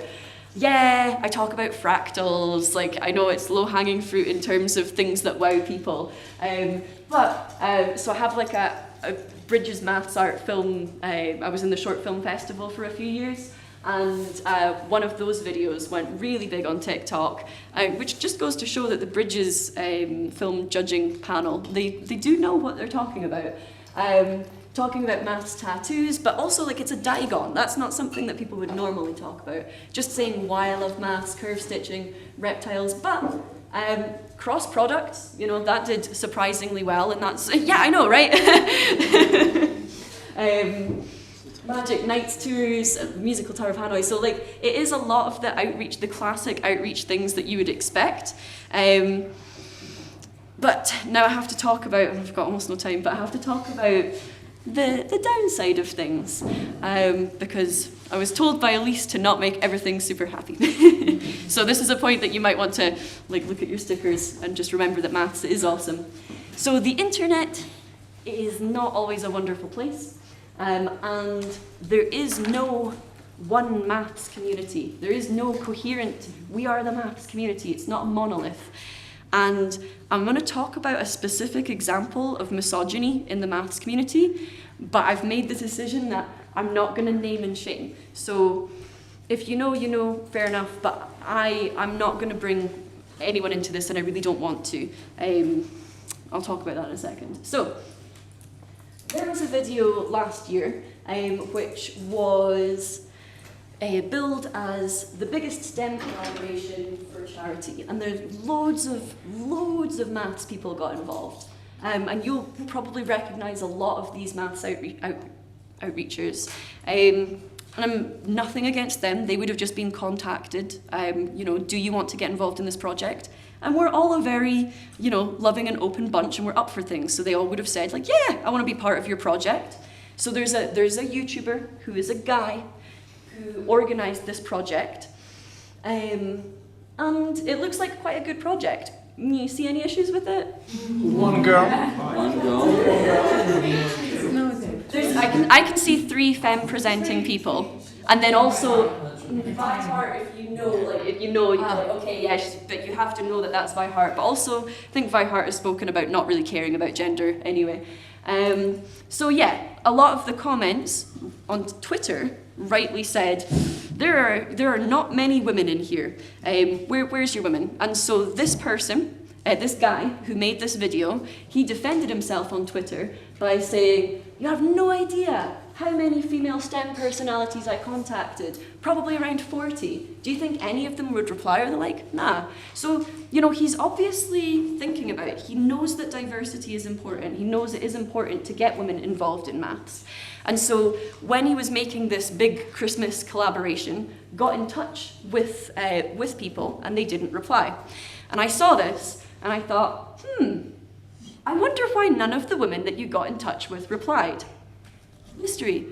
Yeah, I talk about fractals. Like I know it's low-hanging fruit in terms of things that wow people. So I have like a Bridges Maths Art film. I was in the Short Film Festival for a few years. And one of those videos went really big on TikTok, which just goes to show that the Bridges film judging panel, they do know what they're talking about. Talking about maths tattoos, but also like it's a diagon. That's not something that people would normally talk about. Just saying why I love maths, curve stitching, reptiles, but cross products, that did surprisingly well, and that's, yeah, I know, right? Magic Nights tours, Musical Tower of Hanoi. So like it is a lot of the outreach, the classic outreach things that you would expect. But now I have to talk about, I've got almost no time, but I have to talk about the downside of things. Because I was told by Elise to not make everything super happy. So this is a point that you might want to like look at your stickers and just remember that maths is awesome. So the internet is not always a wonderful place. And there is no one maths community. There is no coherent, we are the maths community. It's not a monolith. And I'm going to talk about a specific example of misogyny in the maths community, but I've made the decision that I'm not going to name and shame. So if you know, you know, fair enough, but I'm not going to bring anyone into this, and I really don't want to. I'll talk about that in a second. So there was a video last year which was billed as the biggest STEM collaboration for charity, and there's loads of maths people got involved, and you'll probably recognise a lot of these maths outreachers. And I'm nothing against them, they would have just been contacted, do you want to get involved in this project? And we're all a very, loving and open bunch, and we're up for things. So they all would have said, like, yeah, I want to be part of your project. So there's a YouTuber who is a guy who organised this project. And it looks like quite a good project. You see any issues with it? One girl. I can see 3 femme presenting people. And then also, by heart, if you know, you're like, okay, yes, but you have to know that that's by heart. But also, I think Vi Hart has spoken about not really caring about gender anyway. So yeah, a lot of the comments on Twitter rightly said, there are not many women in here. Where's your women? And so this person, this guy who made this video, he defended himself on Twitter by saying, you have no idea how many female STEM personalities I contacted, probably around 40. Do you think any of them would reply? Or they're like, nah. So, he's obviously thinking about it. He knows that diversity is important. He knows it is important to get women involved in maths. And so when he was making this big Christmas collaboration, got in touch with people, and they didn't reply. And I saw this, and I thought, I wonder why none of the women that you got in touch with replied. Mystery.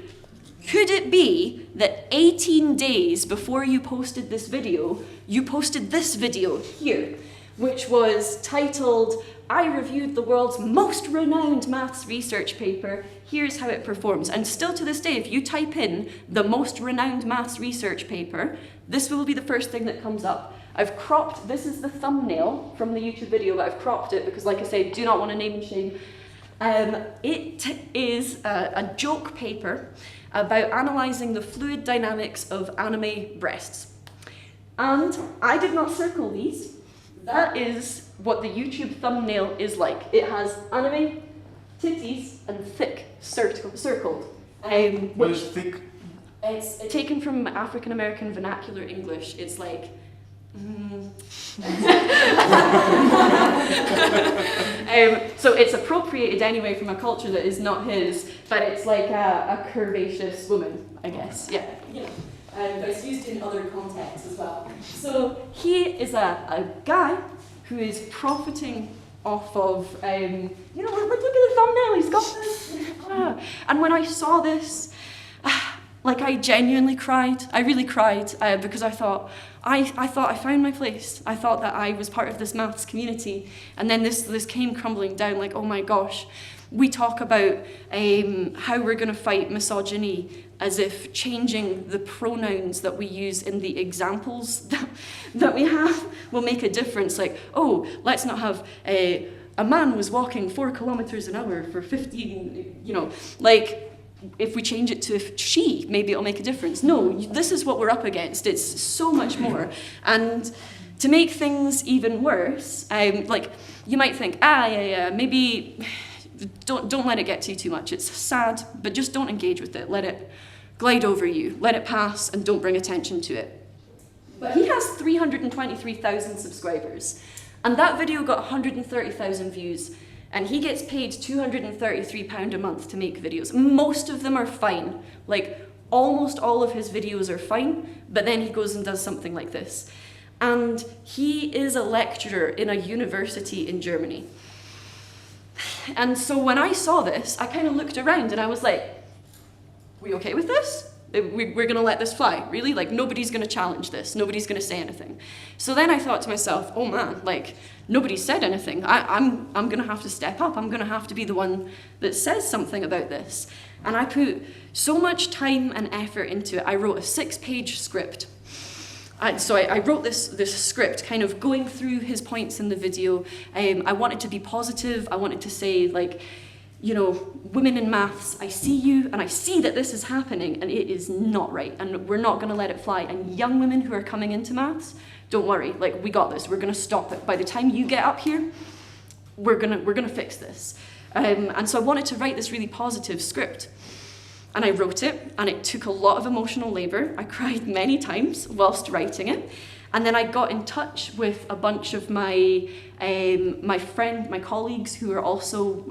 Could it be that 18 days before you posted this video, you posted this video here, which was titled, I reviewed the world's most renowned maths research paper, here's how it performs. And still to this day, if you type in the most renowned maths research paper, this will be the first thing that comes up. I've cropped, this is the thumbnail from the YouTube video, but I've cropped it because, like I said, do not want to name and shame. It is a joke paper about analysing the fluid dynamics of anime breasts. And I did not circle these. That is what the YouTube thumbnail is like. It has anime, titties, and thick circled. What is thick? It's taken from African American vernacular English. It's like. So it's appropriated anyway from a culture that is not his, but it's like a curvaceous woman, I guess. Yeah. But it's used in other contexts as well. So he is a guy who is profiting off of, look at the thumbnail, he's got this. And when I saw this, I genuinely cried. I really cried because I thought I found my place. I thought that I was part of this maths community, and then this came crumbling down. Like, oh my gosh, we talk about how we're going to fight misogyny as if changing the pronouns that we use in the examples that we have will make a difference. Like, oh, let's not have a man was walking 4 kilometers an hour for 15. If we change it to she, maybe it'll make a difference. No, this is what we're up against. It's so much more. And to make things even worse, you might think, maybe don't let it get to you too much. It's sad, but just don't engage with it. Let it glide over you. Let it pass and don't bring attention to it. But he has 323,000 subscribers. And that video got 130,000 views. And he gets paid £233 a month to make videos. Most of them are fine. Almost all of his videos are fine, but then he goes and does something like this. And he is a lecturer in a university in Germany. And so when I saw this, I kind of looked around and I was like, we okay with this? We're going to let this fly, really? Nobody's going to challenge this. Nobody's going to say anything. So then I thought to myself, oh man, nobody said anything. I'm going to have to step up. I'm going to have to be the one that says something about this. And I put so much time and effort into it. I wrote a 6-page script. So I wrote this script, kind of going through his points in the video. I wanted to be positive. I wanted to say, women in maths, I see you and I see that this is happening and it is not right and we're not going to let it fly. And young women who are coming into maths, don't worry, we got this. We're going to stop it. By the time you get up here, we're gonna fix this. And so I wanted to write this really positive script. And I wrote it, and it took a lot of emotional labor. I cried many times whilst writing it. And then I got in touch with a bunch of my colleagues who are also,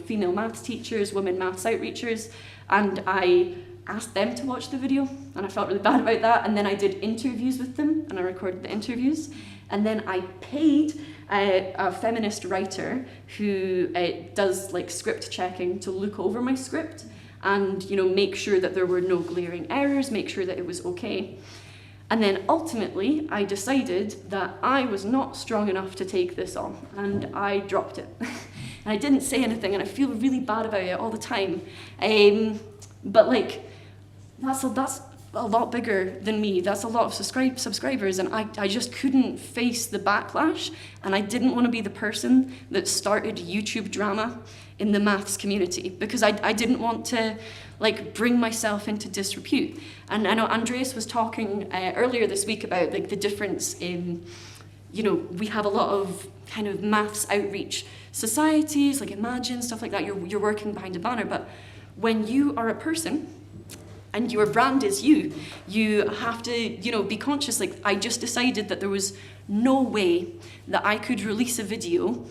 female maths teachers, women maths outreachers, and I asked them to watch the video, and I felt really bad about that. And then I did interviews with them, and I recorded the interviews. And then I paid a feminist writer who does script checking to look over my script and make sure that there were no glaring errors, make sure that it was okay. And then ultimately, I decided that I was not strong enough to take this on, and I dropped it. And I didn't say anything, and I feel really bad about it all the time. But that's a lot bigger than me. That's a lot of subscribers, and I just couldn't face the backlash, and I didn't want to be the person that started YouTube drama in the maths community, because I didn't want to bring myself into disrepute. And I know Andreas was talking earlier this week about the difference in, we have a lot of kind of maths outreach societies, Imagine, stuff like that. You're working behind a banner, but when you are a person and your brand is you have to, be conscious. I just decided that there was no way that I could release a video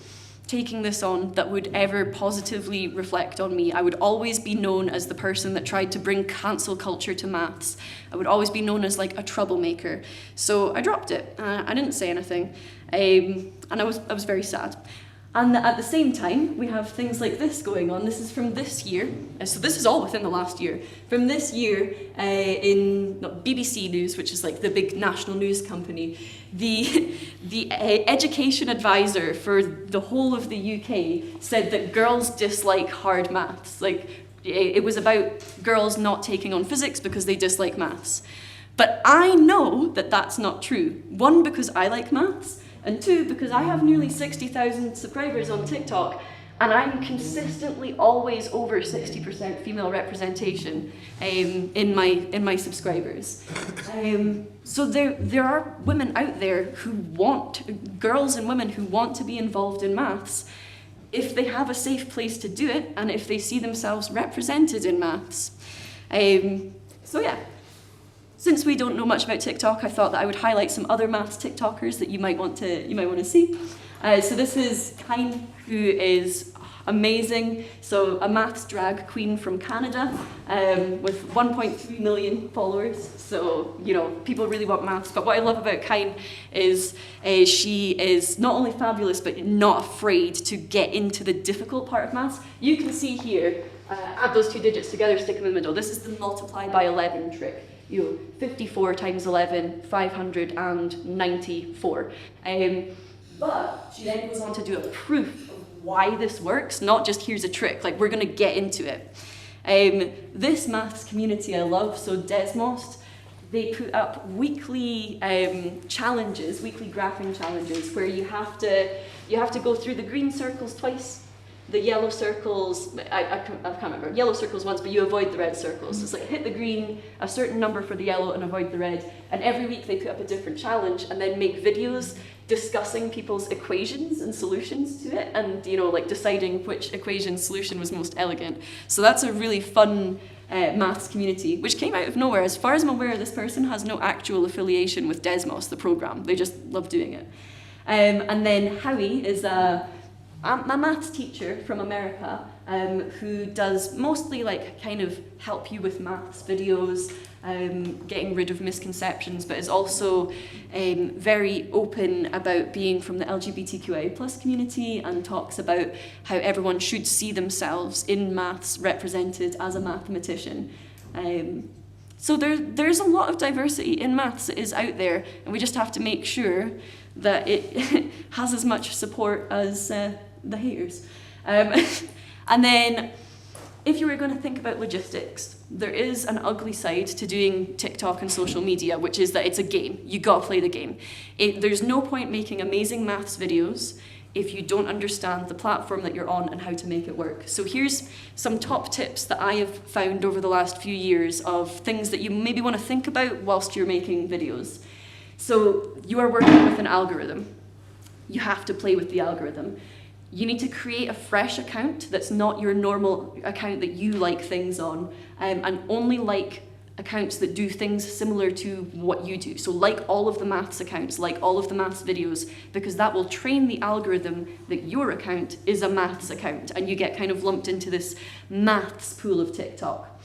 taking this on that would ever positively reflect on me. I would always be known as the person that tried to bring cancel culture to maths. I would always be known as a troublemaker. So I dropped it. I didn't say anything. And I was very sad. And at the same time, we have things like this going on. This is from this year. So this is all within the last year. From this year, in BBC News, which is the big national news company, the education advisor for the whole of the UK said that girls dislike hard maths. It was about girls not taking on physics because they dislike maths. But I know that that's not true. One, because I like maths, and two, because I have nearly 60,000 subscribers on TikTok, and I'm consistently always over 60% female representation in my subscribers. So there are women out there who want, girls and women who want to be involved in maths if they have a safe place to do it and if they see themselves represented in maths. So yeah. Since we don't know much about TikTok, I thought that I would highlight some other maths TikTokers that you might want to see. So this is Kine, who is amazing. So a maths drag queen from Canada with 1.3 million followers. So, you know, people really want maths. But what I love about Kine is she is not only fabulous, but not afraid to get into the difficult part of maths. You can see here, add those two digits together, stick them in the middle. This is the multiply by 11 trick. 54 times 11, 594. But she then goes on to do a proof of why this works, not just here's a trick, like we're gonna get into it. This maths community I love, so Desmos, they put up weekly challenges, weekly graphing challenges, where you have to go through the green circles twice, the yellow circles, I can't remember, yellow circles once, but you avoid the red circles. So it's like hit the green, a certain number for the yellow, and avoid the red. And every week they put up a different challenge and then make videos discussing people's equations and solutions to it, and like deciding which equation solution was most elegant. So that's a really fun maths community, which came out of nowhere. As far as I'm aware, this person has no actual affiliation with Desmos, the program. They just love doing it. And then Howie is a maths teacher from America who does mostly like kind of help you with maths videos, getting rid of misconceptions, but is also very open about being from the LGBTQIA+ community and talks about how everyone should see themselves in maths represented as a mathematician. So there's a lot of diversity in maths that is out there, and we just have to make sure that it has as much support as the haters. And then if you were going to think about logistics, there is an ugly side to doing TikTok and social media, which is that it's a game. You got to play the game. There's no point making amazing maths videos if you don't understand the platform that you're on and how to make it work. So here's some top tips that I have found over the last few years of things that you maybe want to think about whilst you're making videos. So you are working with an algorithm. You have to play with the algorithm. You need to create a fresh account that's not your normal account that you like things on, and only like accounts that do things similar to what you do. So like all of the maths accounts, like all of the maths videos, because that will train the algorithm that your account is a maths account, and you get kind of lumped into this maths pool of TikTok.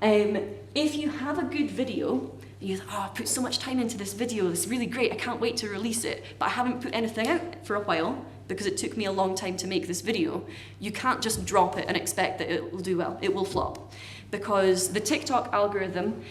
If you have a good video, you think, I put so much time into this video, it's really great, I can't wait to release it, but I haven't put anything out for a while because it took me a long time to make this video. You can't just drop it and expect that it will do well. It will flop. Because the TikTok algorithm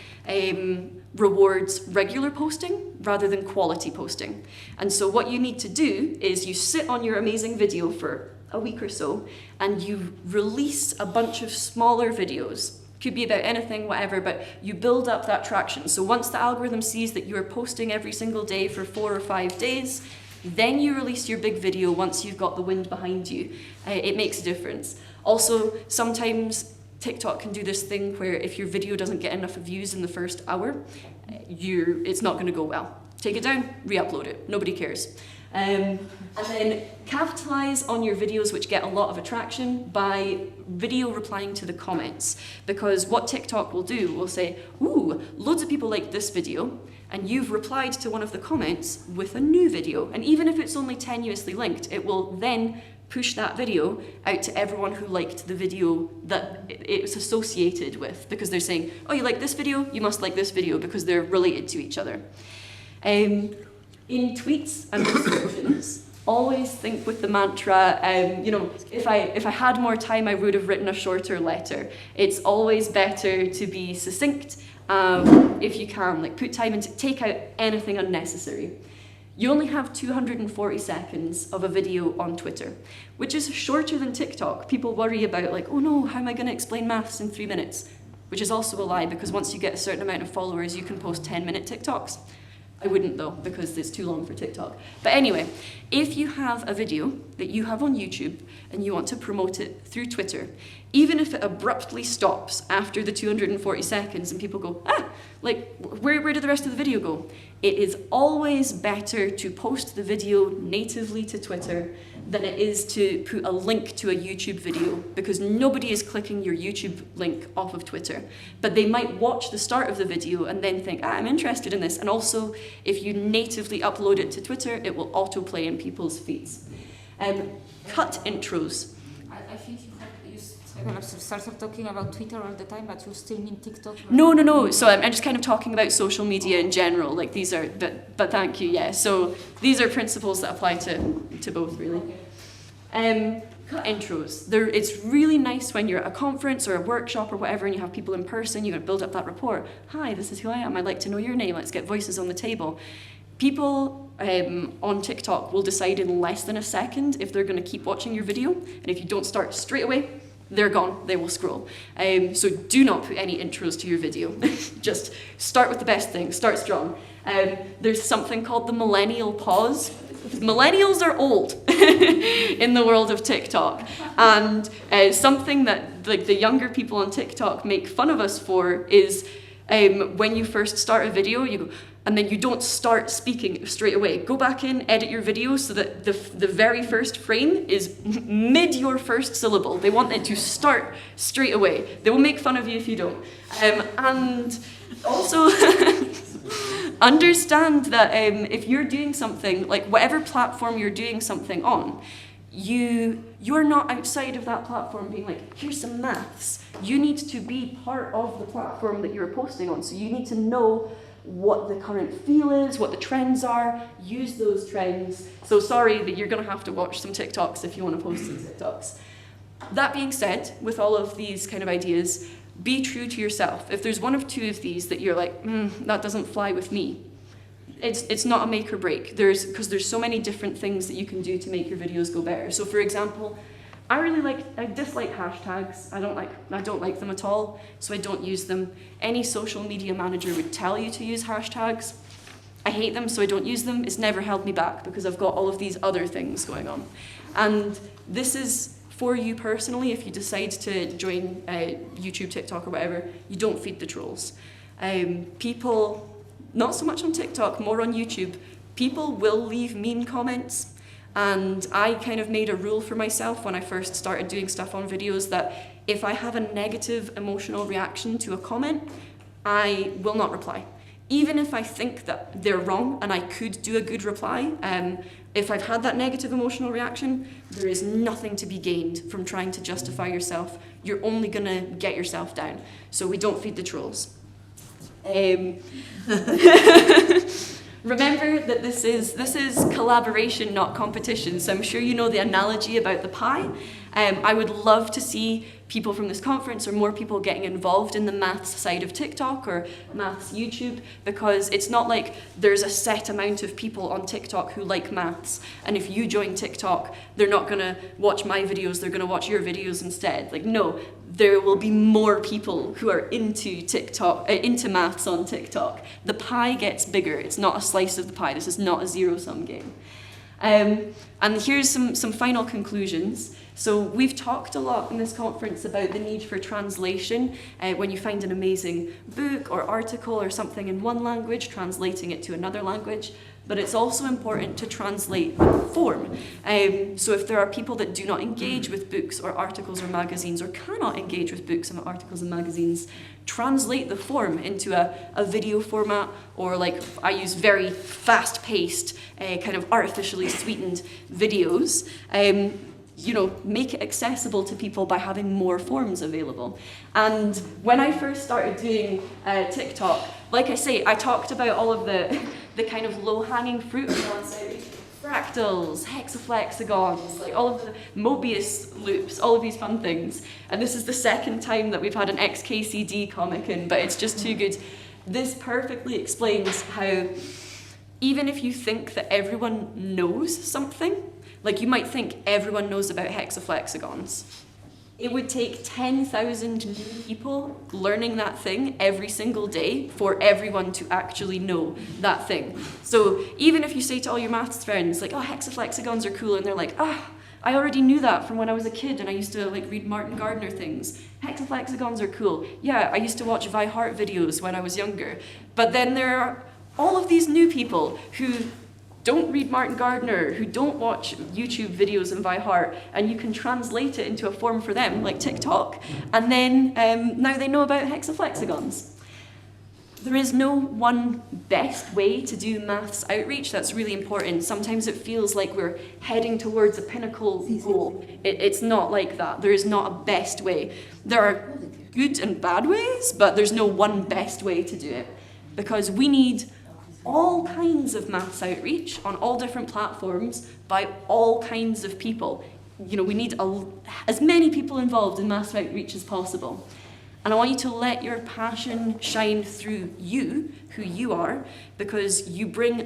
rewards regular posting rather than quality posting. And so what you need to do is you sit on your amazing video for a week or so and you release a bunch of smaller videos. Could be about anything, whatever, but you build up that traction. So once the algorithm sees that you are posting every single day for 4 or 5 days, then you release your big video once you've got the wind behind you. It makes a difference. Also, sometimes TikTok can do this thing where if your video doesn't get enough views in the first hour, it's not going to go well. Take it down, re-upload it. Nobody cares. And then capitalize on your videos which get a lot of attraction by video replying to the comments. Because what TikTok will do, will say, ooh, loads of people like this video, and you've replied to one of the comments with a new video. And even if it's only tenuously linked, it will then push that video out to everyone who liked the video that it's associated with, because they're saying, oh, you like this video? You must like this video, because they're related to each other. In tweets and descriptions, always think with the mantra, if I had more time, I would have written a shorter letter. It's always better to be succinct if you can, like put time into, take out anything unnecessary. You only have 240 seconds of a video on Twitter, which is shorter than TikTok. People worry about like, oh no, how am I going to explain maths in 3 minutes? which is also a lie because once you get a certain amount of followers, you can post 10-minute TikToks. I wouldn't though, because it's too long for TikTok. But anyway, if you have a video that you have on YouTube and you want to promote it through Twitter, even if it abruptly stops after the 240 seconds and people go, like, where did the rest of the video go? It is always better to post the video natively to Twitter than it is to put a link to a YouTube video, because nobody is clicking your YouTube link off of Twitter. But they might watch the start of the video and then think, I'm interested in this. And also, if you natively upload it to Twitter, it will autoplay in people's feeds. Cut intros. I think you started talking about Twitter all the time, but you still mean TikTok? No. So I'm just kind of talking about social media in general. Like these are, but thank you, yeah. So these are principles that apply to both, really. Cut intros. It's really nice when you're at a conference or a workshop or whatever and you have people in person, you're going to build up that rapport. Hi, this is who I am. I'd like to know your name. Let's get voices on the table. People on TikTok will decide in less than a second if they're going to keep watching your video. And if you don't start straight away, they're gone. They will scroll. So do not put any intros to your video. Just start with the best thing. Start strong. There's something called the millennial pause. Millennials are old in the world of TikTok. And something that like the younger people on TikTok make fun of us for is when you first start a video, you go, and then you don't start speaking straight away. Go back in, edit your video so that the very first frame is mid your first syllable. They want it to start straight away. They will make fun of you if you don't. And also understand that if you're doing something, like whatever platform you're doing something on, you're not outside of that platform being like, here's some maths. You need to be part of the platform that you're posting on. So you need to know what the current feel is, what the trends are, use those trends. So sorry that you're going to have to watch some TikToks if you want to post some TikToks. That being said, with all of these kind of ideas, be true to yourself. If there's one of two of these that you're like, that doesn't fly with me, it's not a make or break. Because there's so many different things that you can do to make your videos go better. So for example, I dislike hashtags. I don't like them at all, so I don't use them. Any social media manager would tell you to use hashtags. I hate them, so I don't use them. It's never held me back because I've got all of these other things going on. And this is for you personally. If you decide to join YouTube, TikTok or whatever, you don't feed the trolls. People, not so much on TikTok, more on YouTube, people will leave mean comments. And I kind of made a rule for myself when I first started doing stuff on videos that if I have a negative emotional reaction to a comment, I will not reply. Even if I think that they're wrong and I could do a good reply, if I've had that negative emotional reaction, there is nothing to be gained from trying to justify yourself. You're only gonna get yourself down. So we don't feed the trolls. Remember that this is collaboration, not competition. So I'm sure you know the analogy about the pie. I would love to see people from this conference or more people getting involved in the maths side of TikTok or maths YouTube, because it's not like there's a set amount of people on TikTok who like maths, and if you join TikTok, they're not gonna watch my videos, they're gonna watch your videos instead. Like, no, there will be more people who are into TikTok, into maths on TikTok. The pie gets bigger. It's not a slice of the pie. This is not a zero-sum game. And here's some final conclusions. So we've talked a lot in this conference about the need for translation. When you find an amazing book or article or something in one language, translating it to another language. But it's also important to translate the form. So if there are people that do not engage with books or articles or magazines, or cannot engage with books and articles and magazines, translate the form into a video format, or like I use very fast-paced, kind of artificially sweetened videos. Make it accessible to people by having more forms available. And when I first started doing TikTok, like I say, I talked about all of the kind of low-hanging fruit fractals, hexaflexagons, like all of the Mobius loops, all of these fun things. And this is the second time that we've had an XKCD comic in, but it's just too good. This perfectly explains how even if you think that everyone knows something, like you might think everyone knows about hexaflexagons. it would take 10,000 new people learning that thing every single day for everyone to actually know that thing. So even if you say to all your maths friends, like, oh, hexaflexagons are cool, and they're like, ah, I already knew that from when I was a kid and I used to like read Martin Gardner things. Hexaflexagons are cool. Yeah, I used to watch Vi Hart videos when I was younger. But then there are all of these new people who don't read Martin Gardner, who don't watch YouTube videos in Vi Hart, and you can translate it into a form for them, like TikTok, and then now they know about hexaflexagons. There is no one best way to do maths outreach. That's really important. Sometimes it feels like we're heading towards a pinnacle goal. It's not like that. There is not a best way. There are good and bad ways, but there's no one best way to do it, because we need all kinds of maths outreach on all different platforms by all kinds of people. You know, we need as many people involved in maths outreach as possible. And I want you to let your passion shine through you, who you are, because you bring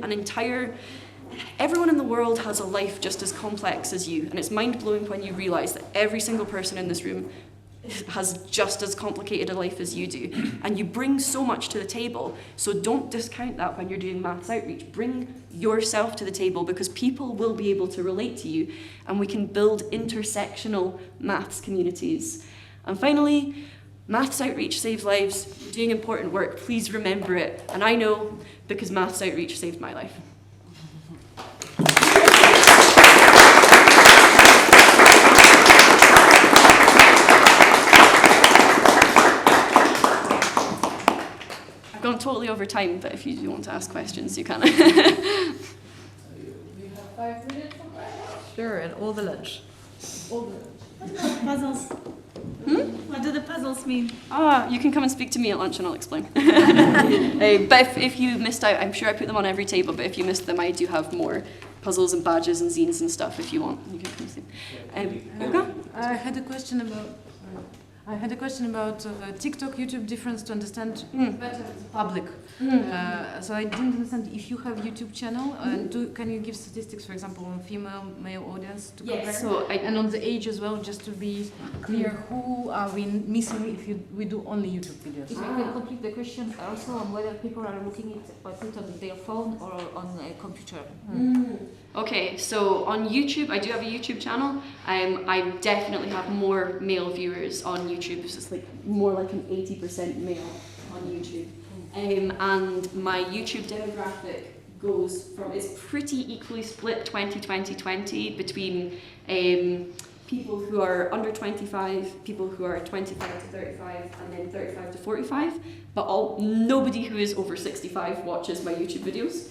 everyone in the world has a life just as complex as you. And it's mind-blowing when you realize that every single person in this room has just as complicated a life as you do, and you bring so much to the table. So don't discount that when you're doing maths outreach. Bring yourself to the table, because people will be able to relate to you, and we can build intersectional maths communities. And finally, maths outreach saves lives. You're doing important work. Please remember it. And I know, because maths outreach saved my life. Gone totally over time, but if you do want to ask questions, you can. We have 5 minutes for questions. Sure, and all the lunch. All the Puzzles. What do the puzzles mean? You can come and speak to me at lunch and I'll explain. But if you missed out, I'm sure I put them on every table, but if you missed them, I do have more puzzles and badges and zines and stuff if you want. You can come see. Olga? I had a question about TikTok, YouTube difference to understand better the public. So I didn't understand if you have YouTube channel. Can you give statistics, for example, on female, male audience to compare? So and on the age as well, just to be clear, who are we missing if we do only YouTube videos? If I can complete the question also on whether people are looking at it on their phone or on a computer. Okay, so on YouTube, I do have a YouTube channel. I definitely have more male viewers on YouTube. So it's like more like an 80% male on YouTube. And my YouTube demographic goes from, it's pretty equally split 20-20-20 between people who are under 25, people who are 25 to 35, and then 35 to 45. But nobody who is over 65 watches my YouTube videos.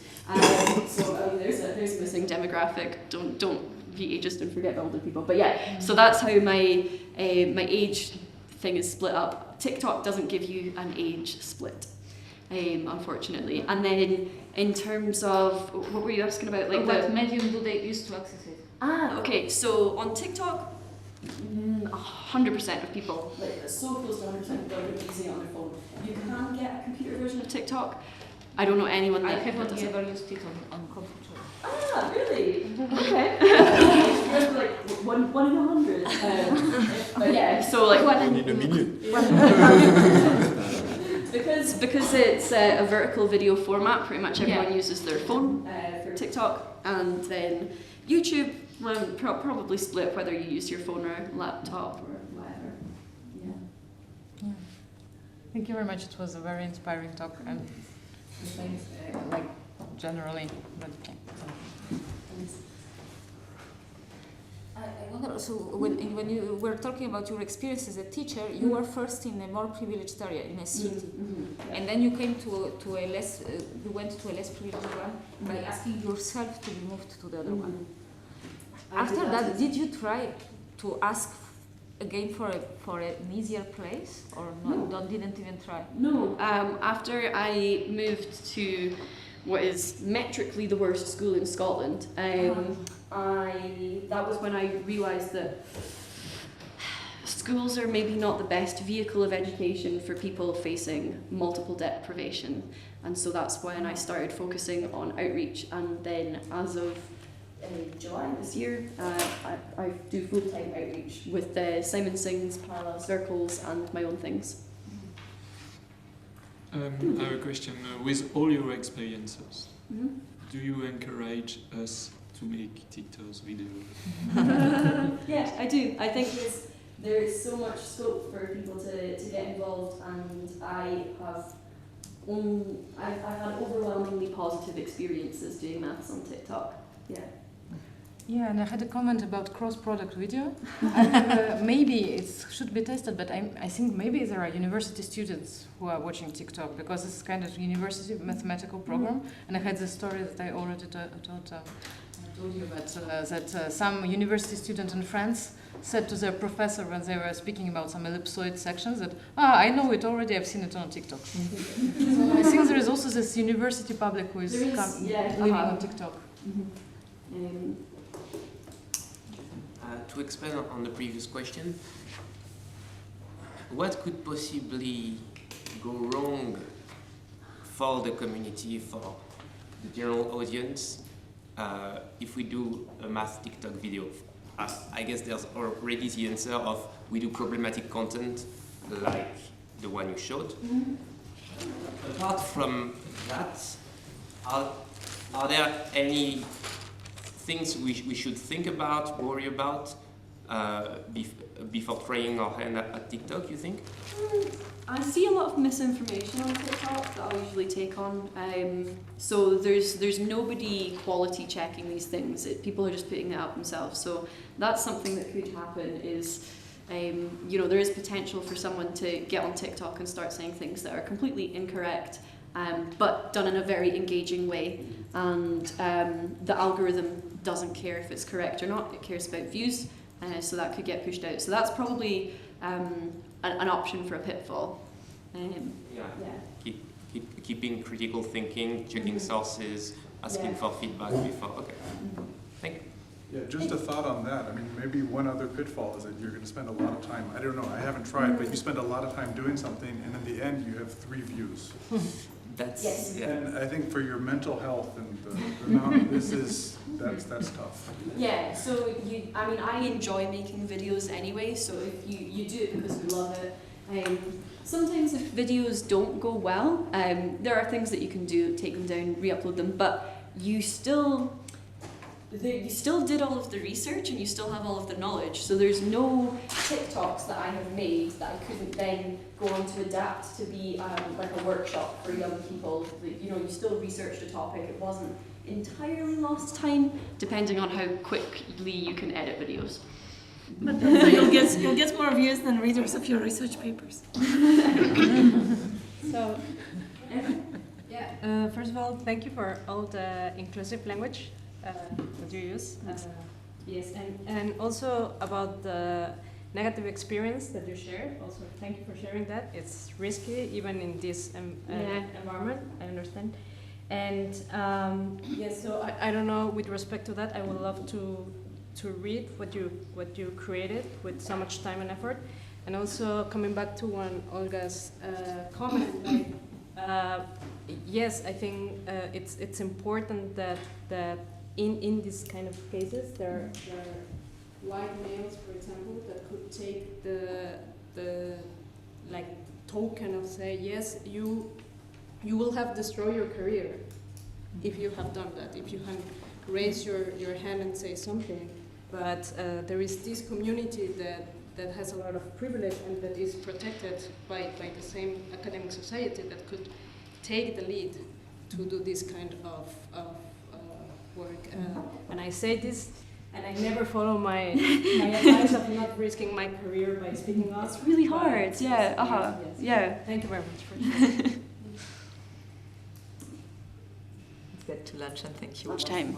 So there's a missing demographic. Don't be ageist and forget the older people. But yeah, so that's how my age thing is split up. TikTok doesn't give you an age split, unfortunately. And then in terms of, what were you asking about? Like what medium do they use to access it? Okay, so on TikTok, 100% of people, like so close to 100% of people are using it on their phone. You can get a computer version of TikTok. I don't know anyone I that haven't does it. ever used it on computer. Really? Okay. There's like one in 100. But yeah, so like I need a million. because it's a vertical video format, pretty much everyone uses their phone for TikTok, and then YouTube probably split whether you use your phone or laptop or whatever. Yeah. Thank you very much. It was a very inspiring talk, and thanks, like generally. But, I wonder, so when you were talking about your experience as a teacher, you were first in a more privileged area, in a city, and then you came to a less, you went to a less privileged one by asking yourself to be moved to the other one. After that, did you try to ask again for an easier place, or not? Didn't even try? No. After I moved to what is metrically the worst school in Scotland, that was when I realised that schools are maybe not the best vehicle of education for people facing multiple deprivation, and so that's when I started focusing on outreach. And then as of July this year, I do full-time outreach with Simon Singh's Parallel Circles and my own things. I have a question. With all your experiences, Mm-hmm. do you encourage us to make TikToks videos? Yeah, I do. I think there is so much scope for people to get involved, and I've had overwhelmingly positive experiences doing maths on TikTok. Yeah. Yeah, and I had a comment about cross-product video. And, maybe it should be tested, but I think maybe there are university students who are watching TikTok, because it's kind of university mathematical program. And I had the story that I already told you about, that some university student in France said to their professor when they were speaking about some ellipsoid sections that, I know it already, I've seen it on TikTok. So I think there is also this university public who is living on TikTok. Mm-hmm. To expand on the previous question, what could possibly go wrong for the community, for the general audience, if we do a math TikTok video? I guess there's already the answer of we do problematic content like the one you showed. Mm-hmm. Apart from that, are there any things we should think about, worry about before trying our hand at TikTok, you think? I see a lot of misinformation on TikTok that I'll usually take on. So there's nobody quality checking these things. People are just putting it up themselves. So that's something that could happen is, there is potential for someone to get on TikTok and start saying things that are completely incorrect, but done in a very engaging way. And the algorithm doesn't care if it's correct or not. It cares about views, so that could get pushed out. So that's probably an option for a pitfall. Keeping critical thinking, checking sources, asking for feedback before. Okay. Thank you. Yeah, just a thought on that. I mean, maybe one other pitfall is that you're going to spend a lot of time, I don't know, I haven't tried, but you spend a lot of time doing something, and in the end you have 3 views. That's, yeah. And I think for your mental health and the amount, that's tough. Yeah, so I enjoy making videos anyway, so if you do it because you love it. Sometimes if videos don't go well, there are things that you can do, take them down, re-upload them, but you still did all of the research and you still have all of the knowledge. So there's no TikToks that I have made that I couldn't then go on to adapt to be like a workshop for young people. You still researched a topic. It wasn't entirely lost time, depending on how quickly you can edit videos. But also you'll get more views than readers of your research papers. So, first of all, thank you for all the inclusive language that you use. Yes, and also about the negative experience that you share. Also, thank you for sharing that. It's risky, even in this environment, I understand. And so I don't know, with respect to that, I would love to read what you created with so much time and effort. And also coming back to one Olga's comment, yes, I think it's important that in these kind of cases there are white males, for example, that could take the like token of say, yes, you will have destroyed your career if you have done that, if you can raise your hand and say something. But there is this community that has a lot of privilege and that is protected by the same academic society that could take the lead to do this kind of work. And I say this, and I never follow my advice of not risking my career by speaking up. It's really hard, yeah. Yes. Yeah. Thank you very much for sharing. Let's get to lunch and thank you. Lunchtime.